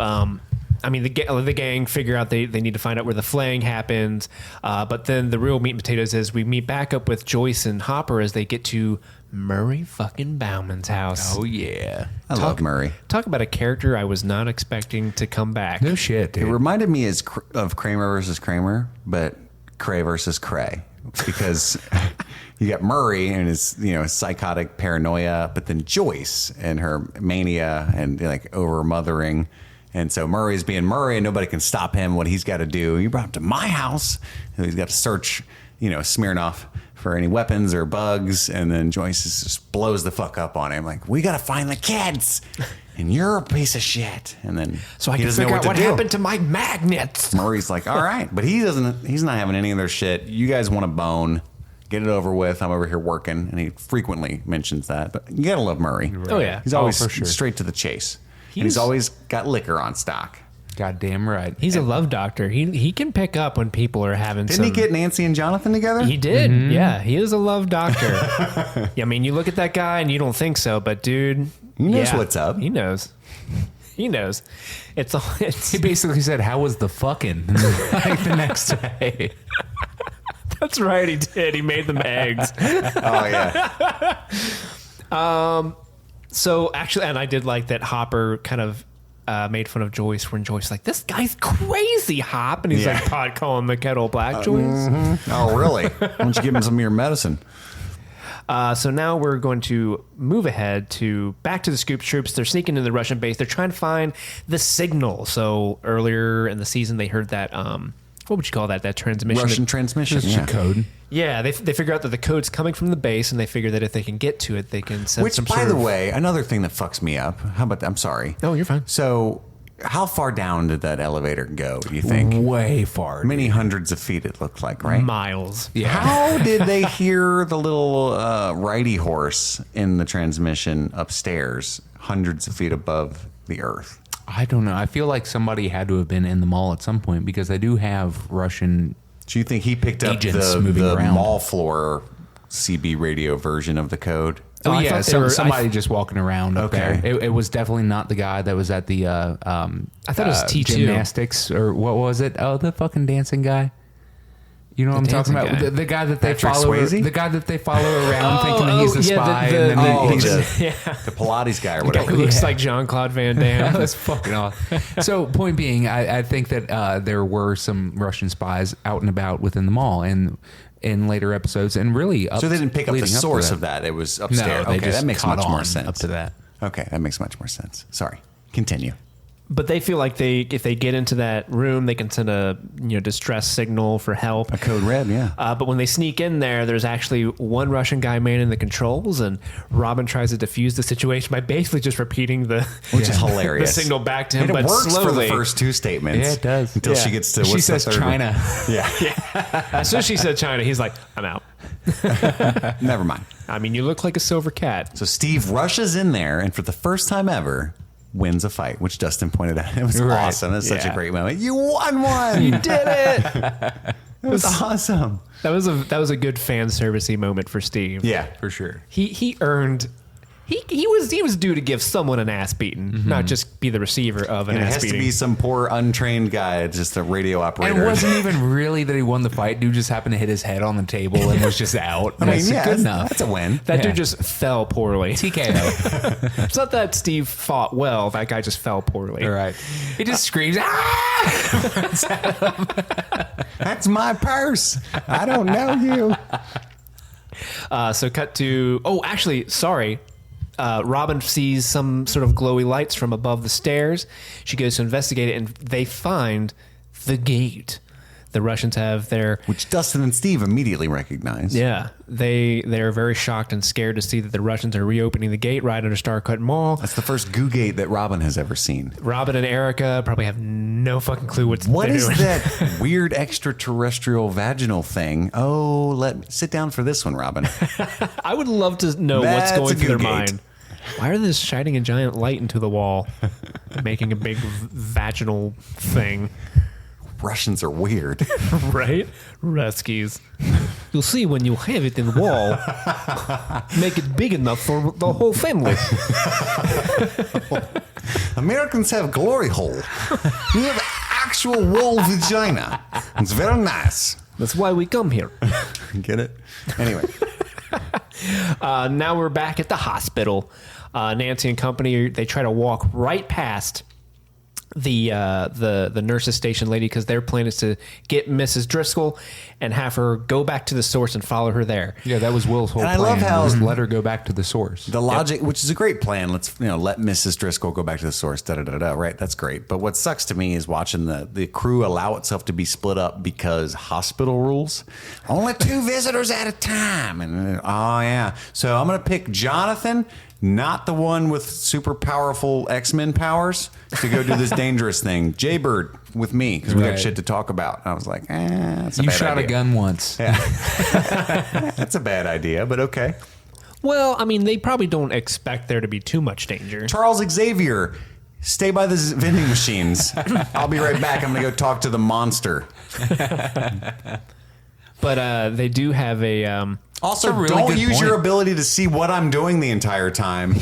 Speaker 7: The gang figure out they need to find out where the flaying happens. But then the real meat and potatoes is we meet back up with Joyce and Hopper as they get to Murray fucking Bauman's house.
Speaker 6: Oh, yeah.
Speaker 5: I love Murray.
Speaker 7: Talk about a character I was not expecting to come back.
Speaker 6: No shit,
Speaker 5: It
Speaker 6: dude.
Speaker 5: reminded me of Kramer versus Kramer, but Cray versus Cray, because you got Murray and his psychotic paranoia, but then Joyce and her mania and like over mothering. And so Murray's being Murray and nobody can stop him. What he's got to do, you brought him to my house. So he's got to search, Smirnoff for any weapons or bugs. And then Joyce just blows the fuck up on him. Like, we got to find the kids and you're a piece of shit. And then
Speaker 7: So I
Speaker 5: he
Speaker 7: can
Speaker 5: doesn't know
Speaker 7: figure out what
Speaker 5: to do.
Speaker 7: happened to my magnets.
Speaker 5: Murray's like, all right, but he's not having any of their shit. You guys want a bone, get it over with. I'm over here working. And he frequently mentions that, but you gotta love Murray.
Speaker 7: Oh, yeah.
Speaker 5: He's always
Speaker 6: for sure.
Speaker 5: straight to the chase. And he's always got liquor on stock.
Speaker 6: Goddamn right.
Speaker 7: He's a love doctor. He can pick up when people are having
Speaker 5: Didn't he get Nancy and Jonathan together?
Speaker 7: He did. Yeah, he is a love doctor. Yeah, I mean, you look at that guy and you don't think so, but dude,
Speaker 5: He knows what's up.
Speaker 7: He knows. He knows. It's
Speaker 6: He basically said, "How was the fucking?" like the next day.
Speaker 7: That's right. He did. He made them eggs.
Speaker 5: Oh yeah.
Speaker 7: So actually, and I did like that Hopper kind of made fun of Joyce when Joyce like, this guy's crazy, Hop, and he's like pot calling the kettle black, Joyce.
Speaker 5: Mm-hmm. Oh really? Why don't you give him some of your medicine?
Speaker 7: So now we're going to move ahead to back to the Scoop Troops. They're sneaking into the Russian base. They're trying to find the signal. So earlier in the season, they heard that, what would you call that? That transmission?
Speaker 5: Russian transmission.
Speaker 6: Just a code.
Speaker 7: Yeah, they figure out that the code's coming from the base, and they figure that if they can get to it, they can send
Speaker 5: Which,
Speaker 7: some
Speaker 5: by
Speaker 7: sort
Speaker 5: the
Speaker 7: of...
Speaker 5: way, another thing that fucks me up. How about that? I'm sorry.
Speaker 7: Oh, you're fine.
Speaker 5: So, how far down did that elevator go, do you think?
Speaker 6: Way far.
Speaker 5: Many hundreds of feet, it looked like, right?
Speaker 7: Miles.
Speaker 6: Yeah.
Speaker 5: How did they hear the little righty horse in the transmission upstairs, hundreds of feet above the earth?
Speaker 6: I don't know. I feel like somebody had to have been in the mall at some point because I do have Russian.
Speaker 5: Do you think he picked up
Speaker 6: Agents
Speaker 5: the
Speaker 6: moving around.
Speaker 5: mall floor CB radio version of the code?
Speaker 6: Oh,
Speaker 7: I
Speaker 6: yeah,
Speaker 7: thought they were-
Speaker 6: somebody just walking around up
Speaker 5: Okay.
Speaker 6: there. It was definitely not the guy that was at the
Speaker 7: I thought it was T2.
Speaker 6: gymnastics, or what was it? Oh, the fucking dancing guy. You know what I'm talking
Speaker 7: dancing
Speaker 6: about?
Speaker 7: guy.
Speaker 6: The guy that they
Speaker 5: Patrick
Speaker 6: follow.
Speaker 5: Swayze?
Speaker 6: The guy that they follow around thinking that he's the spy. And then
Speaker 5: Oh,
Speaker 6: he's
Speaker 5: the Pilates guy or
Speaker 7: It
Speaker 5: whatever.
Speaker 7: looks like Jean-Claude Van Damme.
Speaker 6: That's fucking awesome. So, point being, I think that there were some Russian spies out and about within the mall and in later episodes, and really up.
Speaker 5: So they didn't pick up the
Speaker 6: leading to
Speaker 5: source of that. It was upstairs.
Speaker 6: No, they
Speaker 5: okay,
Speaker 6: just
Speaker 5: that makes
Speaker 6: caught
Speaker 5: much more
Speaker 6: on
Speaker 5: sense.
Speaker 6: up to that.
Speaker 5: Okay, that makes much more sense. Sorry. Continue.
Speaker 7: But they feel like if they get into that room, they can send a distress signal for help.
Speaker 5: A code red, yeah.
Speaker 7: But when they sneak in there, there's actually one Russian guy manning the controls, and Robin tries to defuse the situation by basically just repeating
Speaker 5: Which is hilarious.
Speaker 7: the signal back to him.
Speaker 5: And
Speaker 7: but
Speaker 5: it works
Speaker 7: slowly.
Speaker 5: for the first two statements.
Speaker 6: Yeah, it does.
Speaker 5: Until
Speaker 7: Yeah.
Speaker 5: she gets to
Speaker 6: She
Speaker 5: what's the
Speaker 6: says
Speaker 5: third one?
Speaker 6: China.
Speaker 5: Yeah.
Speaker 7: As soon as she said China, he's like, I'm out.
Speaker 5: Never mind.
Speaker 7: I mean, you look like a silver cat.
Speaker 5: So Steve rushes in there and for the first time ever wins a fight, which Dustin pointed out. It was
Speaker 6: Right.
Speaker 5: awesome. It was such a
Speaker 7: Yeah.
Speaker 5: great moment. You won one. You did it. It was awesome.
Speaker 7: That was a good fan servicey moment for Steve.
Speaker 5: Yeah.
Speaker 6: For sure.
Speaker 7: He earned. He was due to give someone an ass beating, not just be the receiver of an
Speaker 5: And it
Speaker 7: ass
Speaker 5: has
Speaker 7: beating.
Speaker 5: to be some poor untrained guy, just a radio operator.
Speaker 6: And it wasn't even really that he won the fight. Dude just happened to hit his head on the table and was just out.
Speaker 5: I mean,
Speaker 6: That's
Speaker 5: yeah,
Speaker 6: good
Speaker 5: that's,
Speaker 6: enough.
Speaker 5: that's a win.
Speaker 7: That
Speaker 6: Yeah.
Speaker 7: dude just fell poorly.
Speaker 6: TKO.
Speaker 7: It's not that Steve fought well. That guy just fell poorly.
Speaker 6: All right. He just screams, ah!
Speaker 5: That's my purse. I don't know you.
Speaker 7: So cut to. Oh, actually, sorry. Robin sees some sort of glowy lights from above the stairs. She goes to investigate it, and they find the gate. The Russians have their.
Speaker 5: Which Dustin and Steve immediately recognize.
Speaker 7: Yeah, they're very shocked and scared to see that the Russians are reopening the gate right under Starcut Mall.
Speaker 5: That's the first goo gate that Robin has ever seen.
Speaker 7: Robin and Erica probably have no fucking clue
Speaker 5: What
Speaker 7: they're
Speaker 5: is
Speaker 7: doing.
Speaker 5: that weird extraterrestrial vaginal thing? Oh, sit down for this one, Robin.
Speaker 7: I would love to know
Speaker 5: That's
Speaker 7: what's going
Speaker 5: a
Speaker 7: through their
Speaker 5: goo gate.
Speaker 7: mind. Why are they just shining a giant light into the wall, making a big vaginal thing?
Speaker 5: Russians are weird.
Speaker 7: Right? Ruskies. You'll see when you have it in the wall. Make it big enough for the whole family.
Speaker 5: Americans have glory hole. We have actual wall vagina. It's very nice.
Speaker 7: That's why we come here.
Speaker 5: Get it? Anyway.
Speaker 7: Now we're back at the hospital. Nancy and company, they try to walk right past the nurse's station lady because their plan is to get Mrs. Driscoll and have her go back to the source and follow her there.
Speaker 6: Yeah, that was Will's whole
Speaker 5: And I
Speaker 6: plan.
Speaker 5: love how-
Speaker 6: was let her go back to the source.
Speaker 5: The logic, which is a great plan. Let's let Mrs. Driscoll go back to the source. Da da da da. Right, that's great. But what sucks to me is watching the crew allow itself to be split up because hospital rules. Only 2 visitors at a time. And oh yeah, so I'm gonna pick Jonathan, not the one with super powerful X-Men powers, to go do this dangerous thing. Jaybird with me because we got
Speaker 6: Right.
Speaker 5: shit to talk about. And I was like, that's a
Speaker 6: You
Speaker 5: bad
Speaker 6: shot
Speaker 5: idea.
Speaker 6: a gun once.
Speaker 5: That's a bad idea, but okay.
Speaker 7: Well, I mean, they probably don't expect there to be too much danger.
Speaker 5: Charles Xavier, stay by the vending machines. I'll be right back. I'm going to go talk to the monster.
Speaker 7: But they do have a
Speaker 5: Also,
Speaker 6: That's a really
Speaker 5: don't
Speaker 6: good
Speaker 5: use
Speaker 6: point.
Speaker 5: your ability to see what I'm doing the entire time.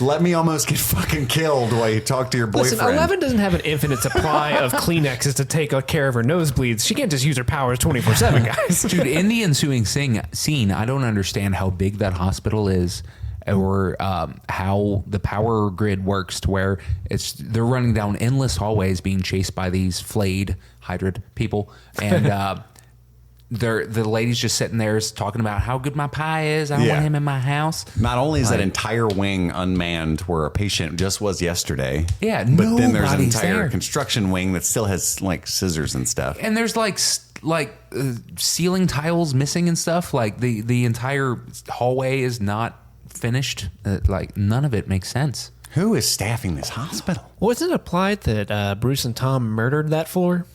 Speaker 5: Let me almost get fucking killed while you talk to your boyfriend.
Speaker 7: Listen, 11 doesn't have an infinite supply of Kleenexes to take care of her nosebleeds. She can't just use her powers 24/7, guys.
Speaker 6: Dude, in the ensuing scene, I don't understand how big that hospital is, or how the power grid works, to where they're running down endless hallways, being chased by these flayed hydrid people, and the lady's just sitting there talking about how good my pie is. I don't want him in my house.
Speaker 5: Not only is that entire wing unmanned, where a patient just was yesterday.
Speaker 6: Yeah,
Speaker 5: but then there's an
Speaker 6: nobody's
Speaker 5: entire
Speaker 6: there.
Speaker 5: construction wing that still has like scissors and stuff.
Speaker 6: And there's ceiling tiles missing and stuff. Like the entire hallway is not finished. Like none of it makes sense.
Speaker 5: Who is staffing this hospital?
Speaker 7: Wasn't it implied that Bruce and Tom murdered that floor?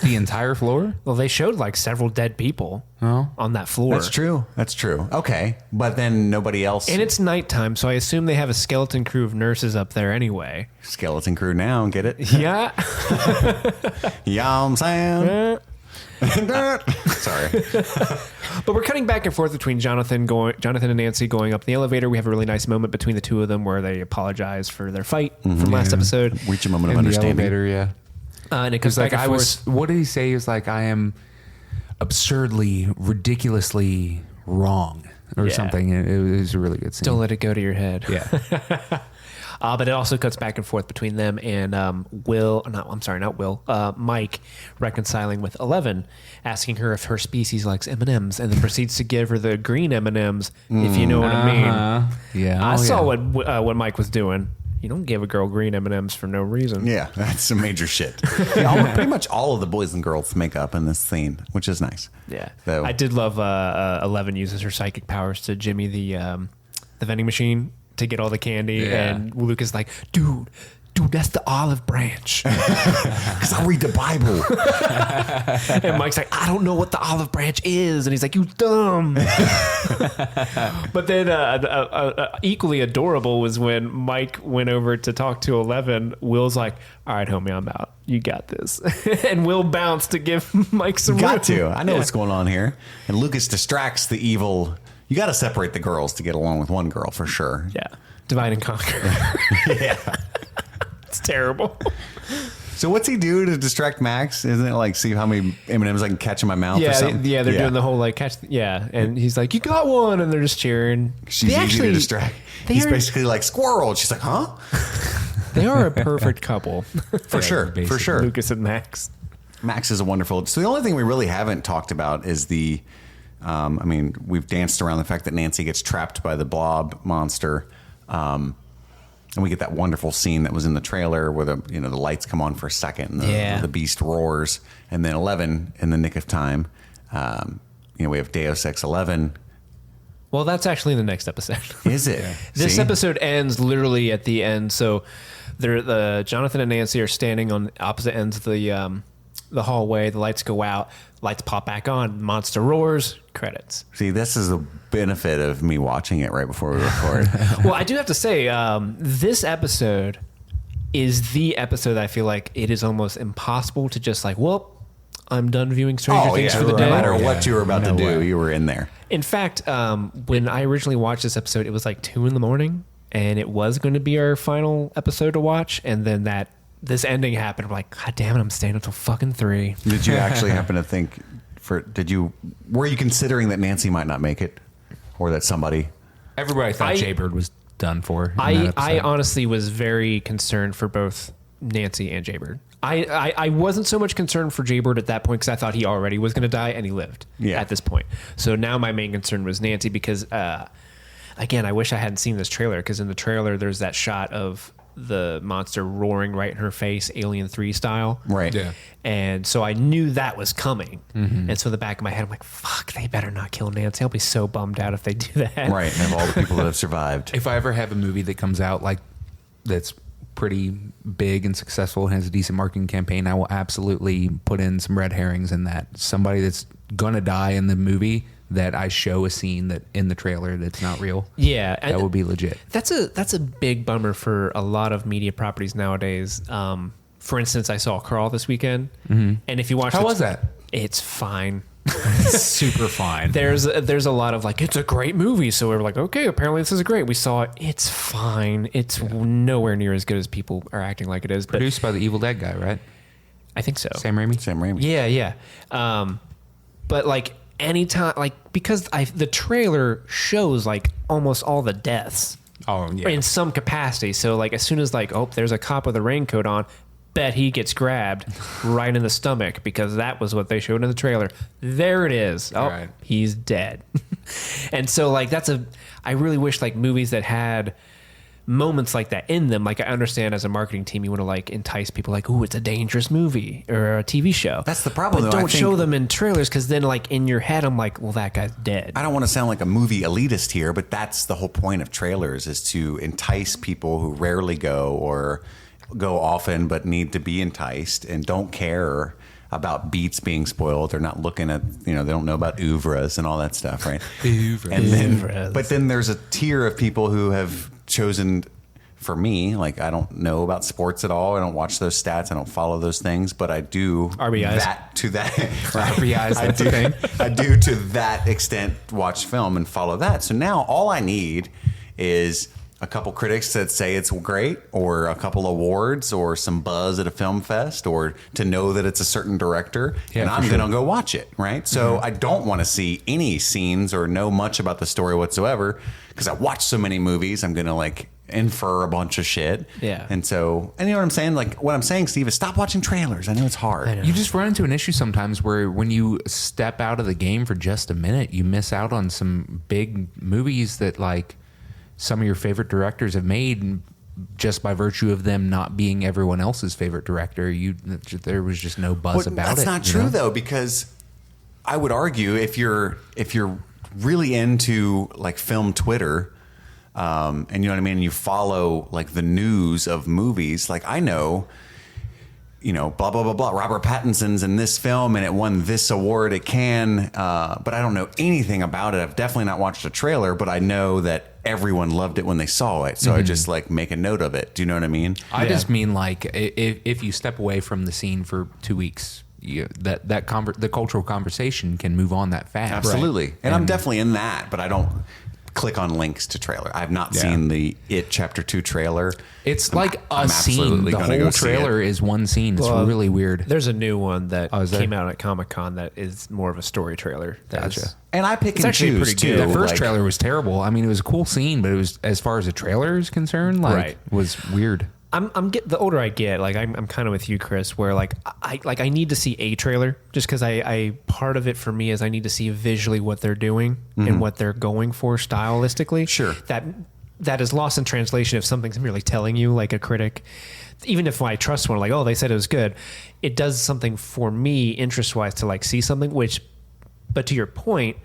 Speaker 6: The entire floor?
Speaker 7: Well, they showed like several dead people on that floor.
Speaker 5: That's true. That's true. Okay, but then nobody else.
Speaker 7: And it's nighttime, so I assume they have a skeleton crew of nurses up there anyway.
Speaker 5: Skeleton crew now, get it?
Speaker 7: Yeah.
Speaker 5: Yeah, I'm saying. Sorry.
Speaker 7: But we're cutting back and forth between Jonathan and Nancy going up the elevator. We have a really nice moment between the two of them where they apologize for their fight from last episode.
Speaker 5: Reach a moment of
Speaker 6: In the
Speaker 5: understanding.
Speaker 6: elevator, yeah.
Speaker 7: And it comes
Speaker 6: Like
Speaker 7: back and forth.
Speaker 6: what did he say? He was like, I am absurdly, ridiculously wrong, or
Speaker 7: Yeah.
Speaker 6: something. It was a really good scene.
Speaker 7: Don't let it go to your head.
Speaker 6: Yeah.
Speaker 7: But it also cuts back and forth between them and Mike reconciling with 11, asking her if her species likes M&Ms, and then proceeds to give her the green M&Ms, if you know what I mean.
Speaker 6: Yeah.
Speaker 7: I saw what Mike was doing. You don't give a girl green M&Ms for no reason.
Speaker 5: Yeah, that's some major shit. Pretty much all of the boys and girls make up in this scene, which is nice.
Speaker 7: Yeah.
Speaker 5: So,
Speaker 7: I did love 11 uses her psychic powers to Jimmy the vending machine to get all the candy.
Speaker 6: Yeah.
Speaker 7: And Luke is like, dude, that's the olive branch.
Speaker 5: because I read the Bible.
Speaker 7: And Mike's like, I don't know what the olive branch is. And he's like, you dumb. But then equally adorable was when Mike went over to talk to 11. Will's like, all right, homie, I'm out. You got this. And Will bounced to give Mike some
Speaker 5: Got
Speaker 7: room.
Speaker 5: to. I know what's going on here. And Lucas distracts the evil. You got to separate the girls to get along with one girl for sure.
Speaker 7: Yeah. Divide and conquer.
Speaker 5: Yeah.
Speaker 7: It's terrible.
Speaker 5: So what's he do to distract Max? Isn't it like see how many M&Ms I can catch in my mouth or
Speaker 7: Yeah,
Speaker 5: something?
Speaker 7: they're doing the whole like catch. And he's like, you got one. And they're just cheering.
Speaker 5: She's easy to distract. He's basically like squirrel. She's like, huh?
Speaker 7: They are a perfect couple.
Speaker 5: For sure. For sure.
Speaker 7: Lucas and Max.
Speaker 5: Max is a wonderful. So the only thing we really haven't talked about is the. We've danced around the fact that Nancy gets trapped by the blob monster, and we get that wonderful scene that was in the trailer where the lights come on for a second, and the beast roars, and then 11 in the nick of time. We have Deus Ex 11.
Speaker 7: Well, that's actually in the next episode.
Speaker 5: Is it?
Speaker 7: This
Speaker 5: See?
Speaker 7: episode ends literally at the end. So the Jonathan and Nancy are standing on opposite ends of the hallway. The lights go out. Lights pop back on. Monster roars. Credits.
Speaker 5: See, this is the benefit of me watching it right before we record.
Speaker 7: Well, I do have to say, this episode is the episode that I feel like it is almost impossible to just like, well, I'm done viewing Stranger Things for the
Speaker 5: no
Speaker 7: day.
Speaker 5: matter what you were about to do,
Speaker 6: way.
Speaker 5: you were in there.
Speaker 7: In fact, when I originally watched this episode, it was like 2 a.m, and it was going to be our final episode to watch. And then this ending happened. I'm like, God damn it, I'm staying until fucking 3.
Speaker 5: Did you actually happen to think were you considering that Nancy might not make it or that somebody?
Speaker 6: Everybody thought Jaybird was done for.
Speaker 7: I honestly was very concerned for both Nancy and Jaybird. I wasn't so much concerned for Jaybird at that point because I thought he already was going to die and he lived at this point. So now my main concern was Nancy because, again, I wish I hadn't seen this trailer because in the trailer there's that shot of the monster roaring right in her face, Alien 3 style.
Speaker 5: Right.
Speaker 6: Yeah.
Speaker 7: And so I knew that was coming. Mm-hmm. And so in the back of my head, I'm like, fuck, they better not kill Nancy. I'll be so bummed out if they do that.
Speaker 5: Right. And of all the people that have survived.
Speaker 6: If I ever have a movie that comes out like that's pretty big and successful and has a decent marketing campaign, I will absolutely put in some red herrings in that. Somebody that's gonna die in the movie that I show a scene that in the trailer that's not real.
Speaker 7: Yeah.
Speaker 6: That would be legit.
Speaker 7: That's a big bummer for a lot of media properties nowadays. For instance, I saw Carl this weekend. Mm-hmm. And if you watch
Speaker 6: How was that?
Speaker 7: It's fine.
Speaker 6: Super fine.
Speaker 7: There's a lot of like, it's a great movie. So we're like, okay, apparently this is great. We saw it. It's fine. It's nowhere near as good as people are acting like it is. But
Speaker 6: Produced by the Evil Dead guy, right?
Speaker 7: I think so.
Speaker 5: Sam Raimi.
Speaker 7: Yeah. But like anytime, like because the trailer shows like almost all the deaths.
Speaker 6: Oh yeah.
Speaker 7: In some capacity. So like as soon as like, oh, there's a cop with a raincoat on, bet he gets grabbed right in the stomach because that was what they showed in the trailer. There it is. Oh,
Speaker 6: right.
Speaker 7: He's dead. And so like I really wish like movies that had moments like that in them. Like I understand as a marketing team, you want to like entice people like, ooh, it's a dangerous movie or a TV show.
Speaker 5: That's the problem,
Speaker 7: But
Speaker 5: though.
Speaker 7: don't show them in trailers because then like in your head, I'm like, well, that guy's dead.
Speaker 5: I don't want to sound like a movie elitist here, but that's the whole point of trailers, is to entice people who rarely go or go often but need to be enticed and don't care about beats being spoiled. They're not looking at, they don't know about oeuvres and all that stuff, right? But then there's a tier of people who have chosen, for me, like I don't know about sports at all. I don't watch those stats. I don't follow those things, but I do
Speaker 7: RBIs.
Speaker 6: RBIs, that's the thing.
Speaker 5: I do to that extent watch film and follow that. So now all I need is a couple critics that say it's great, or a couple awards, or some buzz at a film fest, or to know that it's a certain director, and I'm going to go watch it, right? So I don't want to see any scenes or know much about the story whatsoever, because I watch so many movies. I'm going to like infer a bunch of shit.
Speaker 7: Yeah.
Speaker 5: And so, and you know what I'm saying? Like what I'm saying, Steve, is stop watching trailers. I know it's hard.
Speaker 6: You just run into an issue sometimes where when you step out of the game for just a minute, you miss out on some big movies that like some of your favorite directors have made, just by virtue of them not being everyone else's favorite director. There was just no buzz about it.
Speaker 5: That's not true though, because I would argue if you're really into like film Twitter, and you know what I mean, you follow like the news of movies, like I know, blah, blah, blah, blah, Robert Pattinson's in this film and it won this award at Cannes, but I don't know anything about it. I've definitely not watched a trailer, but I know that everyone loved it when they saw it. So I just like make a note of it. Do you know what I mean?
Speaker 6: I just mean like if you step away from the scene for 2 weeks, the cultural conversation can move on that fast.
Speaker 5: Absolutely. And I'm definitely in that, but I don't click on links to trailer. I've not seen the It Chapter 2 trailer.
Speaker 6: It's like a scene. The whole trailer is one scene. It's really weird.
Speaker 7: There's a new one that came out at Comic-Con that is more of a story trailer.
Speaker 6: Gotcha.
Speaker 5: And I pick and choose too.
Speaker 6: That first trailer was terrible. I mean, it was a cool scene, but it was, as far as a trailer is concerned, like was weird.
Speaker 7: The older I get, like I'm kind of with you, Chris, where like I need to see a trailer just because I part of it for me is I need to see visually what they're doing and what they're going for stylistically.
Speaker 5: Sure.
Speaker 7: That is lost in translation if something's merely telling you, like a critic, even if I trust one, like, oh, they said it was good, it does something for me interest wise to like see something, but to your point,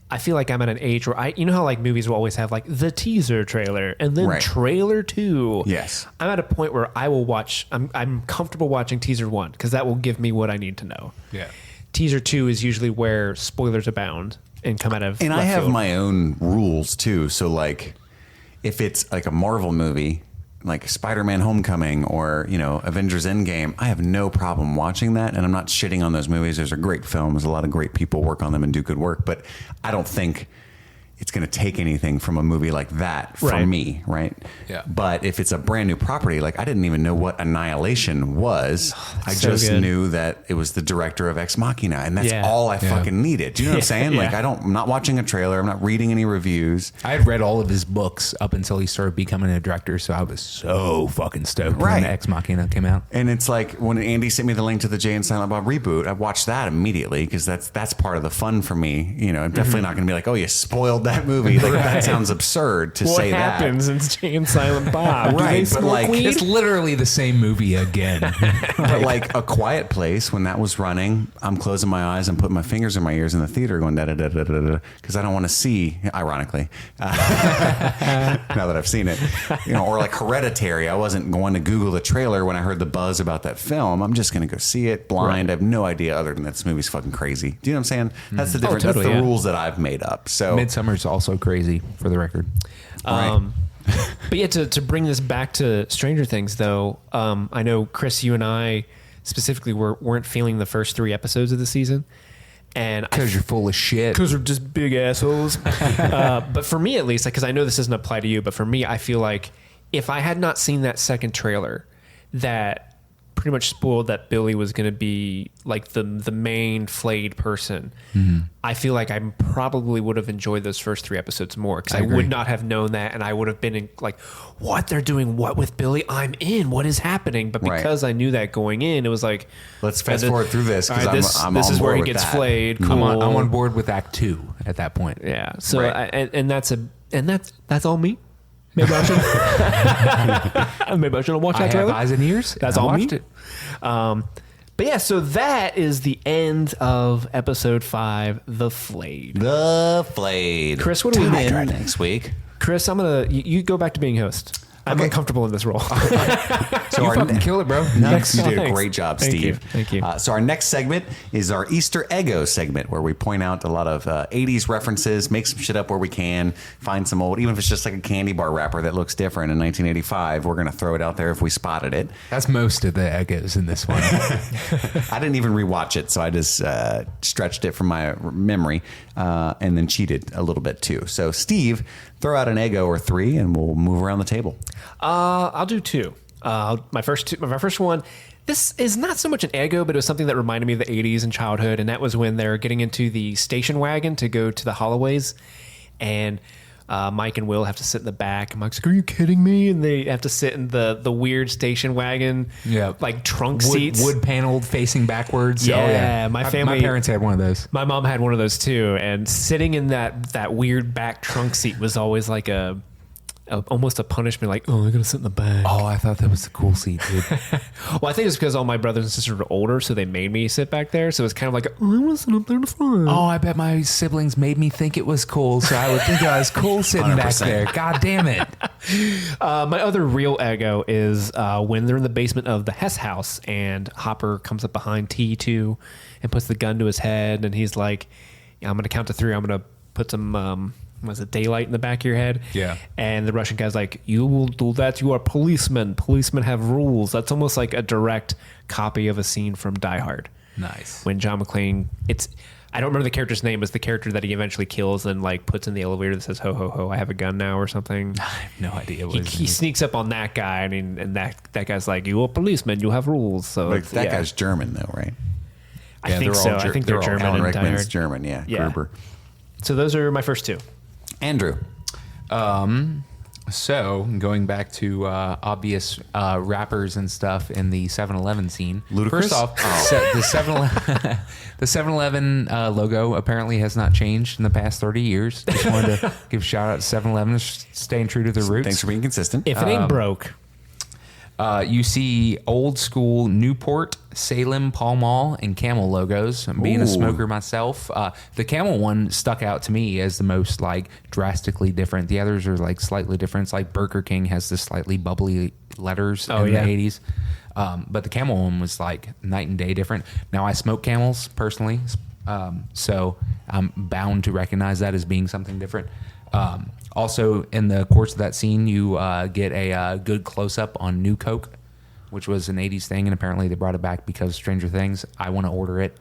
Speaker 7: I feel like I'm at an age where you know how like movies will always have like the teaser trailer and then trailer 2.
Speaker 5: Yes.
Speaker 7: I'm at a point where I will watch, I'm comfortable watching teaser 1 because that will give me what I need to know.
Speaker 6: Yeah.
Speaker 7: Teaser 2 is usually where spoilers abound and come out of
Speaker 5: And
Speaker 7: left
Speaker 5: I have
Speaker 7: field.
Speaker 5: my own rules too. So like if it's like a Marvel movie, like Spider-Man Homecoming or, Avengers Endgame, I have no problem watching that. And I'm not shitting on those movies. Those are great films. A lot of great people work on them and do good work. But I don't think it's going to take anything from a movie like that from me, right?
Speaker 6: Yeah.
Speaker 5: But if it's a brand new property, like I didn't even know what Annihilation was. I
Speaker 7: so
Speaker 5: just
Speaker 7: good.
Speaker 5: knew that it was the director of Ex Machina, and that's all I fucking needed. Do you know what I'm saying? Like I'm not watching a trailer. I'm not reading any reviews.
Speaker 6: I had read all of his books up until he started becoming a director, so I was so fucking stoked when Ex Machina came out.
Speaker 5: And it's like when Andy sent me the link to the Jay and Silent Bob reboot, I watched that immediately because that's part of the fun for me. I'm definitely not going to be like, oh, you spoiled that movie. Like that sounds absurd to say that.
Speaker 7: What happens in Jay and Silent Bob?
Speaker 5: Right, but like
Speaker 6: it's literally the same movie again.
Speaker 5: But like A Quiet Place, when that was running, I'm closing my eyes and putting my fingers in my ears in the theater going da da da da da da because I don't want to see, ironically, now that I've seen it, or like Hereditary. I wasn't going to Google the trailer when I heard the buzz about that film. I'm just going to go see it blind. I have no idea other than that this movie's fucking crazy. Do you know what I'm saying? That's the difference.
Speaker 7: Totally,
Speaker 5: that's the rules that I've made up. So
Speaker 6: Midsummer's also crazy, for the record.
Speaker 7: But yeah, to bring this back to Stranger Things, though, I know, Chris, you and I specifically weren't feeling the first 3 episodes of the season. And
Speaker 6: because you're full of shit.
Speaker 7: Because we're just big assholes. But for me, at least, because I know this doesn't apply to you, but for me, I feel like if I had not seen that second trailer, that pretty much spoiled that Billy was going to be like the main Flayed person. I feel like I probably would have enjoyed those first 3 episodes more, because I would not have known that, and I would have been in like, what, they're doing what with Billy? I'm in. What is happening? But because I knew that going in, it was like,
Speaker 5: let's fast forward through this, because
Speaker 7: right,
Speaker 5: I'm
Speaker 7: this
Speaker 5: on
Speaker 7: is
Speaker 5: board
Speaker 7: where he
Speaker 5: with
Speaker 7: gets
Speaker 5: that.
Speaker 7: flayed. Cool.
Speaker 6: I'm on board with Act 2 at that point.
Speaker 7: Yeah. So
Speaker 5: Right.
Speaker 7: that's all me. Maybe I should. Maybe I should have watched that trailer.
Speaker 6: I have eyes and ears.
Speaker 7: That's
Speaker 6: I
Speaker 7: all
Speaker 6: watched
Speaker 7: me.
Speaker 6: it.
Speaker 7: But yeah, so that is the end of episode 5, The Flayed.
Speaker 5: The Flayed.
Speaker 7: Chris, what do we
Speaker 5: Tune
Speaker 7: make?
Speaker 5: in next week?
Speaker 7: Chris, I'm gonna you go back to being host. I'm uncomfortable in this role.
Speaker 5: So
Speaker 6: You
Speaker 5: our
Speaker 6: fucking kill it, bro.
Speaker 5: You did a
Speaker 7: Thanks.
Speaker 5: great job,
Speaker 7: Thank you.
Speaker 5: Steve.
Speaker 7: Thank you.
Speaker 5: So our next segment is our Easter Eggo segment, where we point out a lot of 80s references, make some shit up where we can, find some old, even if it's just like a candy bar wrapper that looks different in 1985, we're going to throw it out there if we spotted it.
Speaker 6: That's most of the Eggos in this one.
Speaker 5: I didn't even rewatch it, so I just stretched it from my memory and then cheated a little bit too. So Steve, throw out an Eggo or 3 and we'll move around the table.
Speaker 7: I'll do 2. My first one. This is not so much an Eggo, but it was something that reminded me of the 80s and childhood, and that was when they're getting into the station wagon to go to the Holloways, and Mike and Will have to sit in the back. And Mike's like, "Are you kidding me?" And they have to sit in the weird station wagon, like trunk seats,
Speaker 6: wood paneled, facing backwards.
Speaker 7: Yeah,
Speaker 6: my
Speaker 7: my
Speaker 6: parents had one of those.
Speaker 7: My mom had one of those too, and sitting in that weird back trunk seat was always like almost a punishment. Like, oh, I gotta sit in the back.
Speaker 6: Oh, I thought that was the cool seat, dude.
Speaker 7: Well, I think it's because all my brothers and sisters were older, so they made me sit back there. So it's kind of like, oh, I want to sit up there in the front.
Speaker 6: Oh, I bet my siblings made me think it was cool, so I would think I was cool sitting back
Speaker 5: 100%.
Speaker 6: there. God damn it.
Speaker 7: My other real Eggo is when they're in the basement of the Hess house, and Hopper comes up behind T2 and puts the gun to his head, and he's like, I'm going to count to 3. I'm going to put some... was it daylight in the back of your head?
Speaker 6: Yeah.
Speaker 7: And the Russian guy's like, you will do that. You are policemen. Policemen have rules. That's almost like a direct copy of a scene from Die Hard.
Speaker 6: Nice.
Speaker 7: When John McClane, I don't remember the character's name, it's the character that he eventually kills and like puts in the elevator that says, ho, ho, ho, I have a gun now or something.
Speaker 6: I have no idea.
Speaker 7: He sneaks up on that guy, and that guy's like, you are policemen. You have rules. So
Speaker 5: Like, that guy's German, though, right?
Speaker 7: I think so. I think they're German.
Speaker 5: Alan
Speaker 7: in Die
Speaker 5: Rickman's
Speaker 7: Hard.
Speaker 5: German, yeah.
Speaker 7: Yeah.
Speaker 5: Gruber.
Speaker 7: So those are my first 2.
Speaker 5: Andrew.
Speaker 6: So going back to obvious rappers and stuff in the 7-Eleven scene.
Speaker 5: Ludacris?
Speaker 6: First off, the 7-Eleven logo apparently has not changed in the past 30 years. Just wanted to give a shout out to 7-Eleven, staying true to their roots.
Speaker 5: Thanks for being consistent.
Speaker 7: If it ain't broke.
Speaker 6: You see old school Newport, Salem, Pall Mall, and Camel logos. Being a smoker myself, the Camel one stuck out to me as the most like drastically different. The others are like slightly different. It's like Burger King has the slightly bubbly letters in the 80s. But the Camel one was like night and day different. Now I smoke Camels personally, so I'm bound to recognize that as being something different. Also, in the course of that scene, you get a good close-up on New Coke, which was an 80s thing, and apparently they brought it back because of Stranger Things. I want to order it.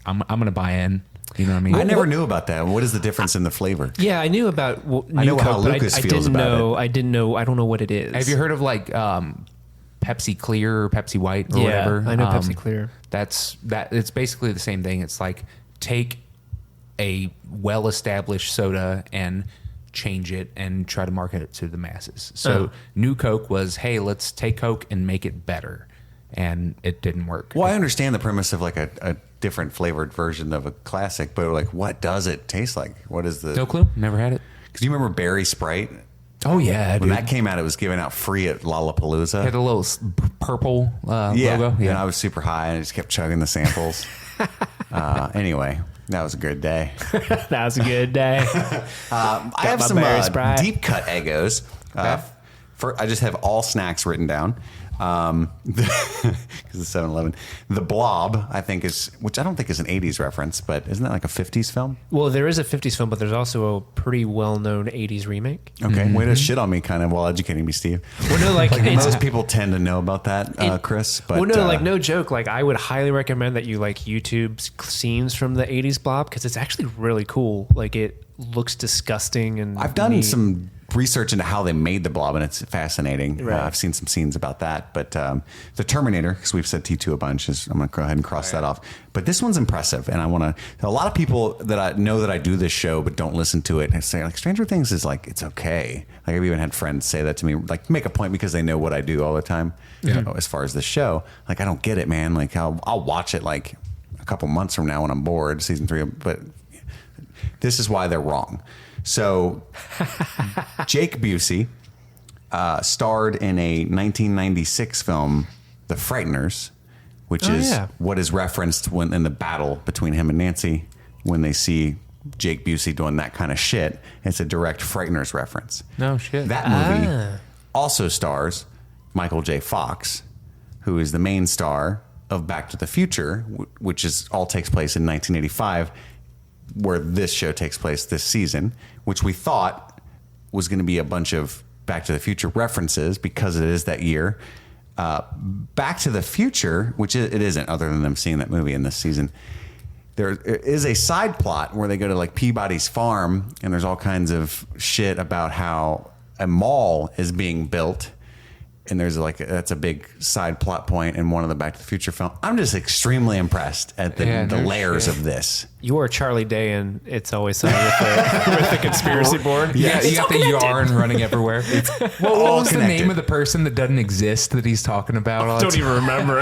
Speaker 6: I'm going to buy in. You know what I mean?
Speaker 5: I never knew about that. What is the difference in the flavor?
Speaker 7: Yeah, I knew about
Speaker 5: I know
Speaker 7: New
Speaker 5: how
Speaker 7: Coke, but
Speaker 5: Lucas
Speaker 7: I
Speaker 5: feels
Speaker 7: didn't
Speaker 5: about
Speaker 7: know.
Speaker 5: it.
Speaker 7: I didn't know. I don't know what it is.
Speaker 6: Have you heard of like Pepsi Clear or Pepsi White or
Speaker 7: Yeah,
Speaker 6: whatever?
Speaker 7: I know Pepsi Clear.
Speaker 6: It's basically the same thing. It's like take a well-established soda and change it and try to market it to the masses. So New Coke was, hey, let's take Coke and make it better. And it didn't work.
Speaker 5: Well, I understand the premise of like a different flavored version of a classic, but like, what does it taste like? What is the...
Speaker 6: No clue. Never had it.
Speaker 5: Because you remember Berry Sprite?
Speaker 6: Oh, yeah,
Speaker 5: When
Speaker 6: dude.
Speaker 5: that came out, it was given out free at Lollapalooza.
Speaker 6: Had a little purple logo.
Speaker 5: And I was super high and I just kept chugging the samples. Anyway, that was a good day.
Speaker 7: That was a good day.
Speaker 5: I have
Speaker 7: my
Speaker 5: some
Speaker 7: Berry Sprite.
Speaker 5: deep cut Eggos. I just have all snacks written down. Because it's 7-Eleven. The Blob, I think which I don't think is an 80s reference, but isn't that like a 50s film?
Speaker 7: Well, there is a 50s film, but there's also a pretty well-known 80s remake.
Speaker 5: Okay, way to shit on me kind of while educating me, Steve.
Speaker 7: Well, no, like
Speaker 5: most people tend to know about that, Chris. But,
Speaker 7: well, no, like no joke. Like I would highly recommend that you like YouTube scenes from the 80s Blob because it's actually really cool. Like it looks disgusting and
Speaker 5: I've done some research into how they made the Blob, and it's fascinating.
Speaker 7: Right.
Speaker 5: I've seen some scenes about that, but the Terminator, because we've said T2 a bunch, I'm going to go ahead and cross that off. But this one's impressive, and I want to. A lot of people that I know that I do this show, but don't listen to it, and say like Stranger Things is like it's okay. Like I've even had friends say that to me, like make a point because they know what I do all the time. You know, as far as the show, like I don't get it, man. Like I'll watch it like a couple months from now when I'm bored, season 3, but this is why they're wrong. So, Jake Busey starred in a 1996 film, The Frighteners, which is what is referenced when in the battle between him and Nancy when they see Jake Busey doing that kind of shit. It's a direct Frighteners reference.
Speaker 6: No shit.
Speaker 5: That movie also stars Michael J. Fox, who is the main star of Back to the Future, which all takes place in 1985. Where this show takes place this season, which we thought was going to be a bunch of Back to the Future references because it is that year. Back to the Future, which it isn't other than them seeing that movie in this season. There is a side plot where they go to like Peabody's farm and there's all kinds of shit about how a mall is being built. And there's that's a big side plot point in one of the Back to the Future films. I'm just extremely impressed at the layers of this.
Speaker 7: You are Charlie Day, and it's always something with the conspiracy board.
Speaker 6: Yeah, you got the yarn running everywhere. What was the name of the person that doesn't exist that he's talking about?
Speaker 7: I don't even remember.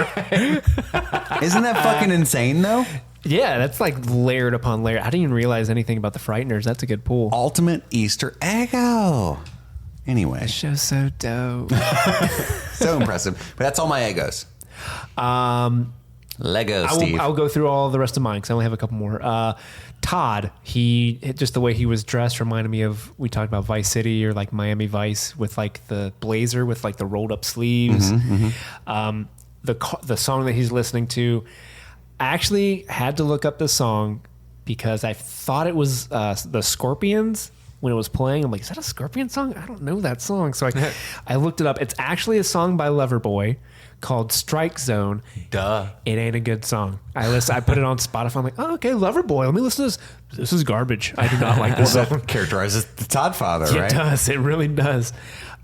Speaker 5: Isn't that fucking insane, though?
Speaker 7: Yeah, that's like layered upon layer. I didn't even realize anything about the Frighteners. That's a good pull.
Speaker 5: Ultimate Easter eggo. Anyway.
Speaker 7: The show's so dope.
Speaker 5: So impressive. But that's all my egos. Lego, Steve.
Speaker 7: I'll go through all the rest of mine because I only have a couple more. Todd, just the way he was dressed reminded me of, we talked about Vice City or like Miami Vice with like the blazer with like the rolled up sleeves. The song that he's listening to, I actually had to look up the song because I thought it was the Scorpions. When it was playing, I'm like, is that a Scorpion song? I don't know that song. So I looked it up. It's actually a song by Loverboy called Strike Zone.
Speaker 6: Duh.
Speaker 7: It ain't a good song. I put it on Spotify. I'm like, oh, okay, Loverboy. Let me listen to this. This is garbage. I do not like this song.
Speaker 5: That characterizes the Todd father, right?
Speaker 7: It does. It really does.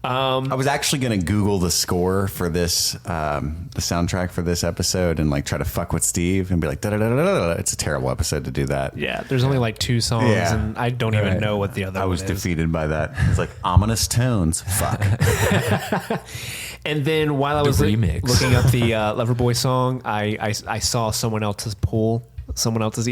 Speaker 5: I was actually going to Google the score for this, the soundtrack for this episode, and like try to fuck with Steve and be like, da da da da da. It's a terrible episode to do that.
Speaker 7: Yeah, there's only like 2 songs, and I don't even know what the other one is.
Speaker 5: I was defeated by that. It's like ominous tones. Fuck.
Speaker 7: And then while I was looking up the Loverboy song, I saw someone else's poll, someone else's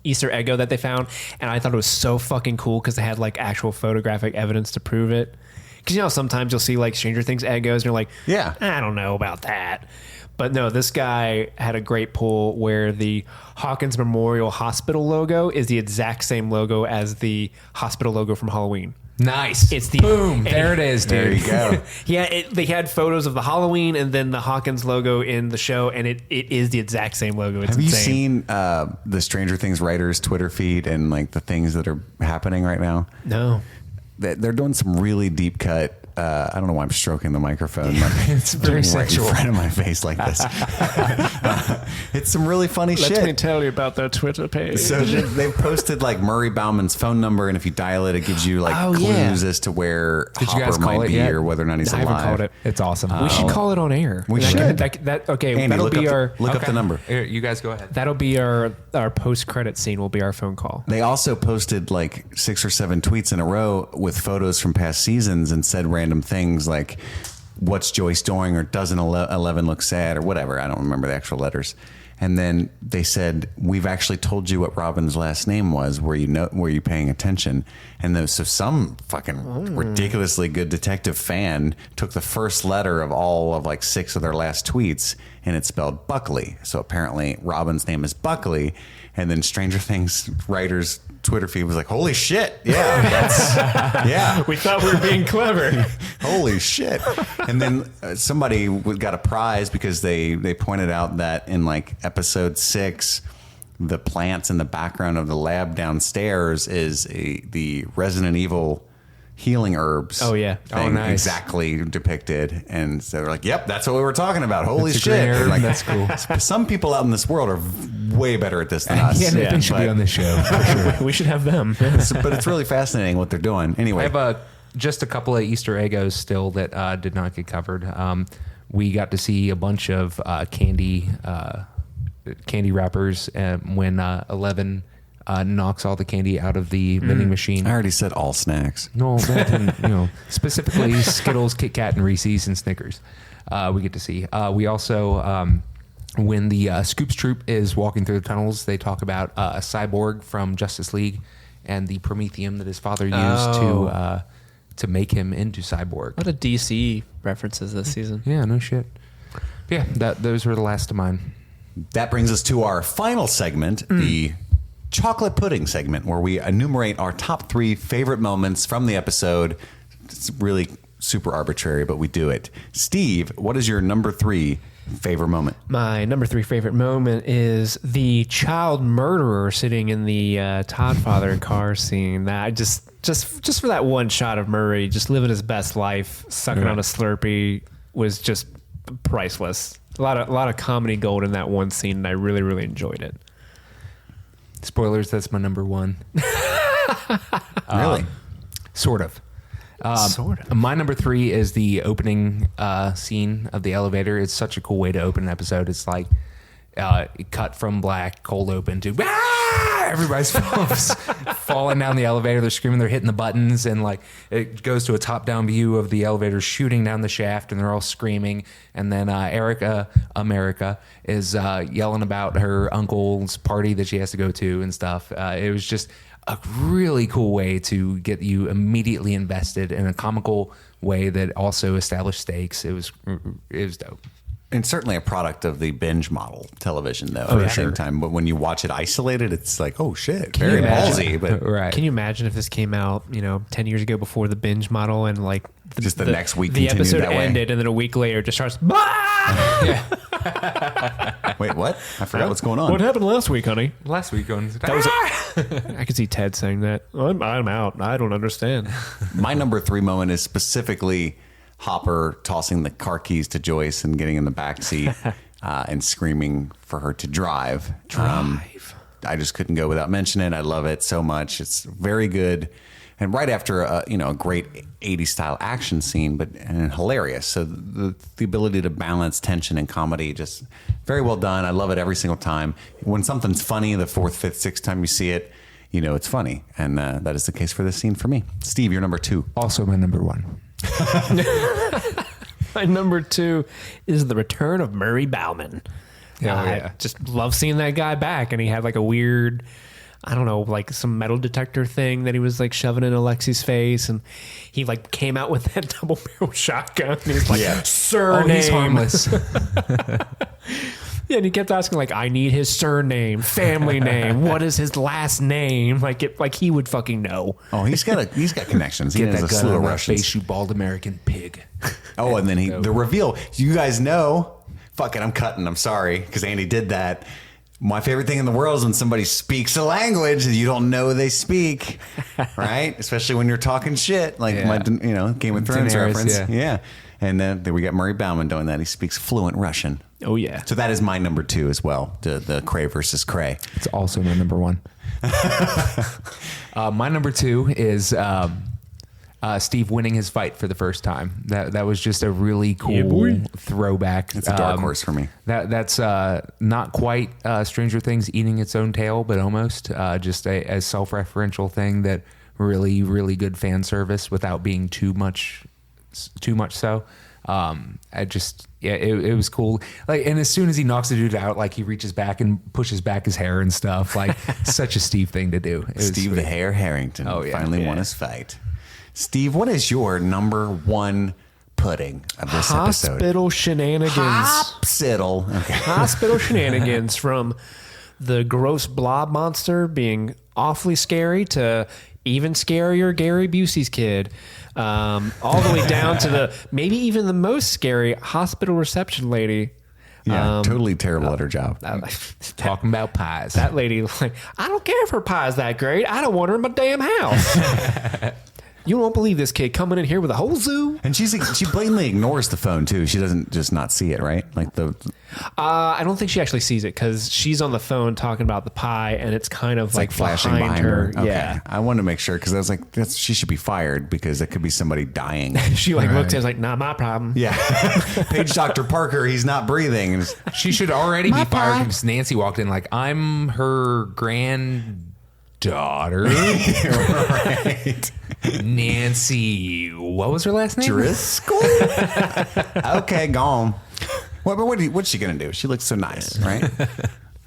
Speaker 7: Easter eggo that they found, and I thought it was so fucking cool because they had like actual photographic evidence to prove it. Because you know sometimes you'll see like Stranger Things eggos and you're like, yeah, I don't know about that. But no, this guy had a great pull where the Hawkins Memorial Hospital logo is the exact same logo as the hospital logo from Halloween.
Speaker 6: Nice.
Speaker 7: It's the
Speaker 6: boom. There it is, dude.
Speaker 5: There you go.
Speaker 7: Yeah, they had photos of the Halloween and then the Hawkins logo in the show, and it is the exact same logo. It's
Speaker 5: Have you
Speaker 7: insane.
Speaker 5: seen the Stranger Things writers' Twitter feed and like the things that are happening right now?
Speaker 7: No.
Speaker 5: They're doing some really deep cut. I don't know why I'm stroking the microphone.
Speaker 6: It's very sexual.
Speaker 5: Right in front of my face like this. It's some really funny shit.
Speaker 7: Let me tell you about their Twitter page.
Speaker 5: So they've posted like Murray Bauman's phone number, and if you dial it, it gives you like clues as to where Hopper might be or whether or not he's alive.
Speaker 7: I haven't called it.
Speaker 6: It's awesome.
Speaker 7: We should call it on air.
Speaker 5: We should.
Speaker 7: Okay,
Speaker 5: Andy,
Speaker 7: that'll be our...
Speaker 5: Look up the number.
Speaker 6: Here, you guys go ahead.
Speaker 7: That'll be our post-credit scene will be our phone call.
Speaker 5: They also posted like 6 or 7 tweets in a row with photos from past seasons and said random things like, what's Joyce doing, or doesn't 11 look sad, or whatever. I don't remember the actual letters. And then they said, we've actually told you what Robin's last name was. Were you paying attention? And so some fucking ridiculously good detective fan took the first letter of all of like 6 of their last tweets, and it spelled Buckley. So apparently Robin's name is Buckley. And then Stranger Things writers Twitter feed was like, holy shit. Yeah. That's, yeah.
Speaker 7: We thought we were being clever.
Speaker 5: Holy shit. And then somebody got a prize because they pointed out that in like episode 6, the plants in the background of the lab downstairs is the Resident Evil healing herbs.
Speaker 7: Oh, yeah.
Speaker 5: Thing
Speaker 6: nice.
Speaker 5: Exactly depicted. And so they're like, yep, that's what we were talking about. Holy
Speaker 6: It's a
Speaker 5: shit.
Speaker 6: green herb.
Speaker 5: Like,
Speaker 6: That's cool.
Speaker 5: Some people out in this world are way better at this than us.
Speaker 6: Yeah, Nathan should be
Speaker 5: but-
Speaker 6: on this show. For sure.
Speaker 7: We should have them.
Speaker 5: but it's really fascinating what they're doing. Anyway.
Speaker 6: I have just a couple of Easter egos still that did not get covered. We got to see a bunch of candy wrappers when 11 knocks all the candy out of the vending machine.
Speaker 5: I already said all snacks.
Speaker 6: No, that and, specifically Skittles, Kit Kat, and Reese's and Snickers. We get to see. We also, when the Scoops Troop is walking through the tunnels, they talk about a cyborg from Justice League and the Prometheum that his father used to make him into cyborg.
Speaker 7: A lot of DC references this season.
Speaker 6: Yeah, no shit. Yeah, those were the last of mine.
Speaker 5: That brings us to our final segment, the chocolate pudding segment, where we enumerate our top 3 favorite moments from the episode. It's really super arbitrary, but we do it. Steve, what is your number 3 favorite moment?
Speaker 7: My number 3 favorite moment is the child murderer sitting in the Toddfather car scene. That just for that one shot of Murray just living his best life, sucking on a Slurpee, was just priceless. A lot of comedy gold in that one scene, and I really, really enjoyed it.
Speaker 6: Spoilers, that's my number 1.
Speaker 5: Really?
Speaker 6: Sort of.
Speaker 7: Sort of.
Speaker 6: My number 3 is the opening scene of the elevator. It's such a cool way to open an episode. It's like cut from black, cold open to everybody's falling down the elevator. They're screaming, they're hitting the buttons, and like it goes to a top-down view of the elevator shooting down the shaft, and they're all screaming. And then America is yelling about her uncle's party that she has to go to and stuff. It was just a really cool way to get you immediately invested in a comical way that also established stakes. It was dope.
Speaker 5: And certainly a product of the binge model television, though, at the same time. But when you watch it isolated, it's like, oh, shit, very ballsy. But
Speaker 6: Right.
Speaker 7: Can you imagine if this came out, 10 years ago before the binge model, and like
Speaker 5: Just the next week
Speaker 7: the
Speaker 5: continued
Speaker 7: episode
Speaker 5: that way.
Speaker 7: ended, and then a week later it just starts.
Speaker 5: wait, what? I forgot what's going on.
Speaker 7: What happened last week, honey?
Speaker 6: Last week on
Speaker 7: That was. I could see Ted saying that. I'm out. I don't understand.
Speaker 5: My number 3 moment is specifically Hopper tossing the car keys to Joyce and getting in the back seat and screaming for her to drive. I just couldn't go without mentioning it. I love it so much. It's very good. And right after a great 80s style action scene, and hilarious. So the ability to balance tension and comedy, just very well done. I love it every single time. When something's funny, the 4th, 5th, 6th time you see it, it's funny. And that is the case for this scene for me. Steve, you're number 2.
Speaker 6: Also my number 1.
Speaker 7: My number 2 is the return of Murray Bauman.
Speaker 6: Yeah.
Speaker 7: Just love seeing that guy back, and he had like a weird, I don't know, like some metal detector thing that he was like shoving in Alexi's face, and he like came out with that double barrel shotgun. And he's like, surname.
Speaker 6: Oh, he's harmless.
Speaker 7: Yeah, and he kept asking like, I need his surname, family name, what is his last name? Like he would fucking know.
Speaker 5: Oh, he's got connections. He
Speaker 6: Get
Speaker 5: knows
Speaker 6: that
Speaker 5: a
Speaker 6: gun
Speaker 5: slew
Speaker 6: on
Speaker 5: of
Speaker 6: that
Speaker 5: Russians.
Speaker 6: face, you bald American pig.
Speaker 5: Oh, and then the reveal. You guys know, fuck it, I'm cutting. I'm sorry, because Andy did that. My favorite thing in the world is when somebody speaks a language that you don't know they speak, right? Especially when you're talking shit, like my Game of Thrones
Speaker 6: Daenerys,
Speaker 5: reference.
Speaker 6: yeah.
Speaker 5: Yeah. And then we got Murray Bauman doing that. He speaks fluent Russian.
Speaker 7: Oh, yeah.
Speaker 5: So that is my number 2 as well, the Cray versus Cray.
Speaker 6: It's also my number 1. My number 2 is Steve winning his fight for the first time. That was just a really cool throwback.
Speaker 5: It's a dark horse for me.
Speaker 6: That's not quite Stranger Things eating its own tail, but almost just a self-referential thing that really, really good fan service without being too much so. It was cool. Like, and as soon as he knocks the dude out, like he reaches back and pushes back his hair and stuff. Like such a Steve thing to do.
Speaker 5: Steve the Hair Harrington finally won his fight. Steve, what is your number 1 pudding of this episode?
Speaker 7: Hospital shenanigans.
Speaker 5: Hospital. Okay.
Speaker 7: Hospital shenanigans, from the gross blob monster being awfully scary to even scarier Gary Busey's kid. All the way down to the maybe even the most scary hospital reception lady.
Speaker 5: Yeah, totally terrible at her job.
Speaker 6: Talking about pies.
Speaker 7: That lady, like, I don't care if her pie's that great. I don't want her in my damn house. You won't believe this kid coming in here with a whole zoo.
Speaker 5: And she blatantly ignores the phone too. She doesn't just not see it, right? Like
Speaker 7: I don't think she actually sees it because she's on the phone talking about the pie, and it's kind of like
Speaker 5: flashing behind her. Okay.
Speaker 7: Yeah,
Speaker 5: I wanted to make sure because I was like, she should be fired because it could be somebody dying.
Speaker 7: she like looked at us like, not my problem.
Speaker 5: Yeah, page Dr. Parker. He's not breathing. And
Speaker 6: she should already be fired because Nancy walked in like, I'm her granddaughter.
Speaker 5: Right.
Speaker 6: Nancy, what was her last name?
Speaker 5: Driscoll. Okay, gone. What's she gonna do? She looks so nice, right?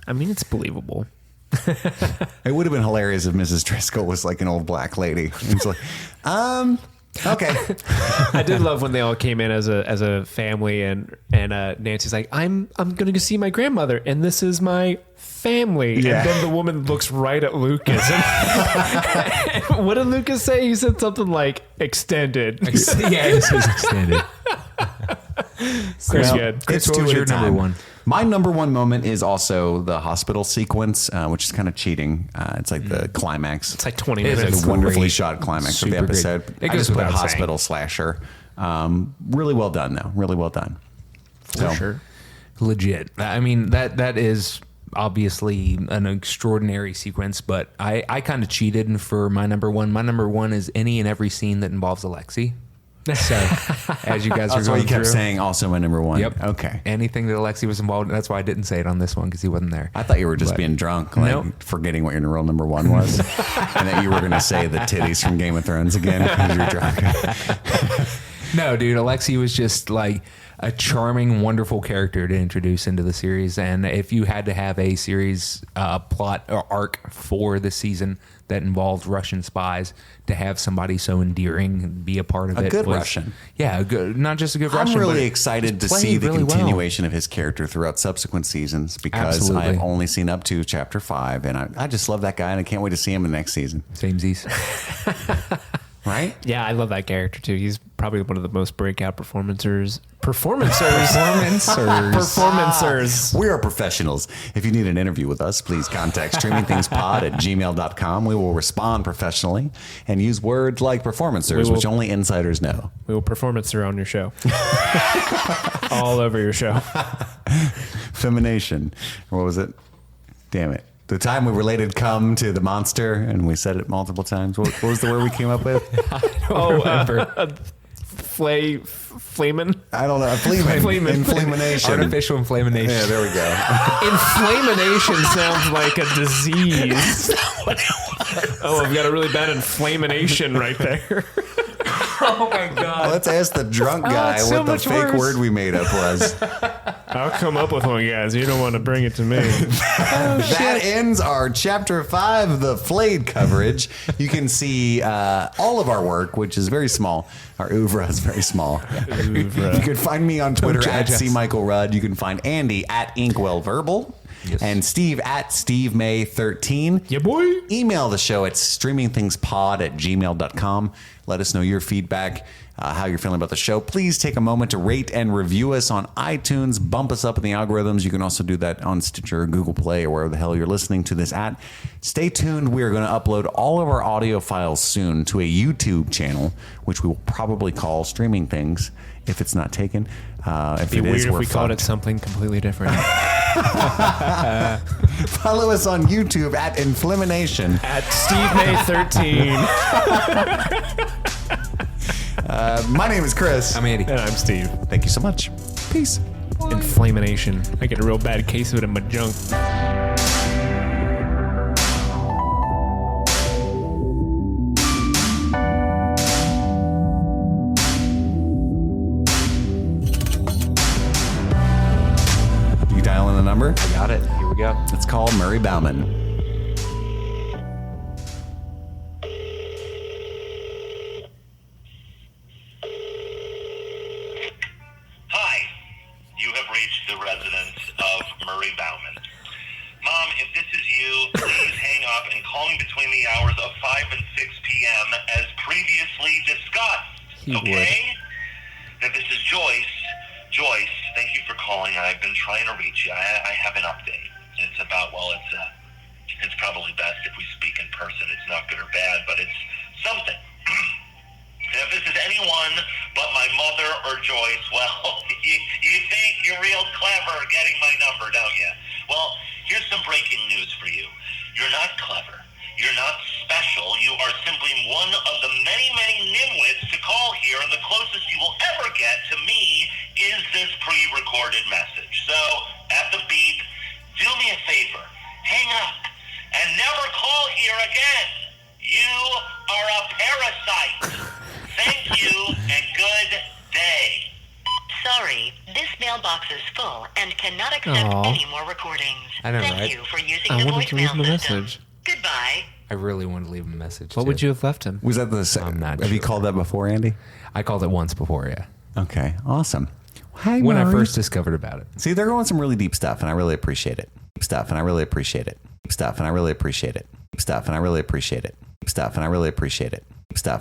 Speaker 7: I mean, it's believable.
Speaker 5: It would have been hilarious if Mrs. Driscoll was like an old black lady. It's like, okay.
Speaker 7: I did love when they all came in as a family, and Nancy's like, I'm gonna go see my grandmother, and this is my family.
Speaker 5: Yeah.
Speaker 7: And then the woman looks right at Lucas. And what did Lucas say? He said something like extended.
Speaker 6: Yeah, it says extended.
Speaker 7: Chris, good.
Speaker 6: Chris,
Speaker 5: It's
Speaker 6: what was
Speaker 5: two
Speaker 6: your
Speaker 5: at a
Speaker 6: number
Speaker 5: time.
Speaker 6: one?
Speaker 5: My number one moment is also the hospital sequence, which is kind of cheating. It's like the climax.
Speaker 7: It's like 20
Speaker 6: It
Speaker 7: minutes.
Speaker 6: is
Speaker 5: The wonderfully
Speaker 6: great.
Speaker 5: shot climax of the
Speaker 6: Super great.
Speaker 5: episode.
Speaker 6: It
Speaker 5: I
Speaker 6: goes
Speaker 5: just put
Speaker 6: without
Speaker 5: hospital slasher. Really well done, though. Really well done.
Speaker 7: For sure.
Speaker 6: Legit. I mean, that is obviously an extraordinary sequence, but I kind of cheated for my number one. My number one is any and every scene that involves Alexi. So, as you guys are
Speaker 5: That's why
Speaker 6: going
Speaker 5: you kept
Speaker 6: through,
Speaker 5: saying also my number one.
Speaker 6: Yep.
Speaker 5: Okay.
Speaker 6: Anything that Alexi was involved in, that's why I didn't say it on this one because he wasn't there.
Speaker 5: I thought you were just
Speaker 6: But-
Speaker 5: being drunk, like
Speaker 6: Nope.
Speaker 5: forgetting what your real number one was, and that you were going to say the titties from Game of Thrones again because you're drunk.
Speaker 6: No, dude, Alexi was just like a charming, wonderful character to introduce into the series. And if you had to have a series plot or arc for the season that involved Russian spies, to have somebody so endearing be a part of
Speaker 5: A
Speaker 6: it.
Speaker 5: good
Speaker 6: was,
Speaker 5: Russian.
Speaker 6: Yeah, a good, not just a good Russian.
Speaker 5: I'm really
Speaker 6: but
Speaker 5: excited to
Speaker 6: played
Speaker 5: see the
Speaker 6: really well.
Speaker 5: continuation of his character throughout subsequent seasons because
Speaker 6: Absolutely.
Speaker 5: I've only seen up to chapter 5, and I just love that guy, and I can't wait to see him in the next season.
Speaker 6: Samesies.
Speaker 5: Right?
Speaker 7: Yeah, I love that character too. He's probably one of the most breakout performancers.
Speaker 5: We are professionals. If you need an interview with us, please contact streamingthingspod@gmail.com. We will respond professionally and use words like performancers, which only insiders know.
Speaker 7: We will performancer on your show. All over your show.
Speaker 5: Femination. What was it? Damn it. The time we related cum to the monster, and we said it multiple times. What was the word we came up with?
Speaker 7: Flamin'?
Speaker 5: I don't know. Inflamination.
Speaker 6: Artificial inflamination.
Speaker 5: Yeah, there we go.
Speaker 7: Inflamination sounds like a disease. Oh, I've got a really bad inflamination right there.
Speaker 6: Oh my God.
Speaker 5: Let's ask the drunk guy
Speaker 6: it's so
Speaker 5: what the
Speaker 6: much
Speaker 5: fake
Speaker 6: worse.
Speaker 5: word we made up was.
Speaker 7: I'll come up with one, guys. You don't want to bring it to me.
Speaker 5: That ends our Chapter 5, the Flayed coverage. You can see all of our work, which is very small. Our oeuvre is very small. You can find me on Twitter at @CMichaelRudd. You can find Andy at InkwellVerbal.
Speaker 6: Yes.
Speaker 5: And Steve at SteveMay13.
Speaker 7: Yeah, boy.
Speaker 5: Email the show at streamingthingspod@gmail.com. Let us know your feedback, how you're feeling about the show. Please take a moment to rate and review us on iTunes. Bump us up in the algorithms. You can also do that on Stitcher or Google Play or wherever the hell you're listening to this at. Stay tuned. We are going to upload all of our audio files soon to a YouTube channel, which we will probably call Streaming Things if it's not taken. If
Speaker 7: It'd be
Speaker 5: it
Speaker 7: weird
Speaker 5: is,
Speaker 7: if
Speaker 5: we're
Speaker 7: we called it
Speaker 5: fucked.
Speaker 7: something completely different.
Speaker 5: Follow us on YouTube at Inflamination.
Speaker 7: At SteveMay13.
Speaker 5: My name is Chris.
Speaker 6: I'm Andy.
Speaker 7: And I'm Steve.
Speaker 5: Thank you so much. Peace.
Speaker 7: Inflamination. I get a real bad case of it in my junk.
Speaker 5: You dial in the number?
Speaker 6: I got it. Here we go.
Speaker 5: Let's call Murray Bauman.
Speaker 8: Hi, you have reached the residence of Murray Bauman. Mom, if this is you, please hang up and call me between between the hours of 5 and 6 p.m. as previously discussed. Okay? Now, this is Joyce. Joyce, thank you for calling. I've been trying to reach you. I have an update. It's about, well, it's probably best if we speak in person. It's not good or bad, but it's something. If this is anyone but my mother or Joyce, well, you think you're real clever getting my number, don't you? Well, here's some breaking news for you. You're not clever. You're not special. You are simply one of the many, many nimwits to call here, and the closest you will ever get to me is this pre-recorded message. So, at the beep, do me a favor. Hang up and never call here again. You are a parasite. Thank you and good day.
Speaker 9: Sorry, this mailbox is full and cannot accept any more recordings.
Speaker 6: I know,
Speaker 9: Thank
Speaker 6: right?
Speaker 9: you for using
Speaker 7: I
Speaker 9: the
Speaker 7: wanted to leave him
Speaker 9: voicemail
Speaker 7: a
Speaker 9: system.
Speaker 7: message.
Speaker 9: Goodbye.
Speaker 6: I really wanted to leave him a message.
Speaker 7: What
Speaker 6: too.
Speaker 7: would you have left him?
Speaker 5: Was that the?
Speaker 6: I'm not
Speaker 5: Have you
Speaker 6: sure.
Speaker 5: called that before, Andy?
Speaker 6: I called it once before, yeah.
Speaker 5: Okay, awesome. Hi,
Speaker 6: When I
Speaker 5: Maury.
Speaker 6: first discovered about it.
Speaker 5: See, they're going some really deep stuff, and I really appreciate it. Stuff, and I really appreciate it. Stuff, and I really appreciate it. Stuff, and I really appreciate it. Stuff, and I really appreciate it. Stuff.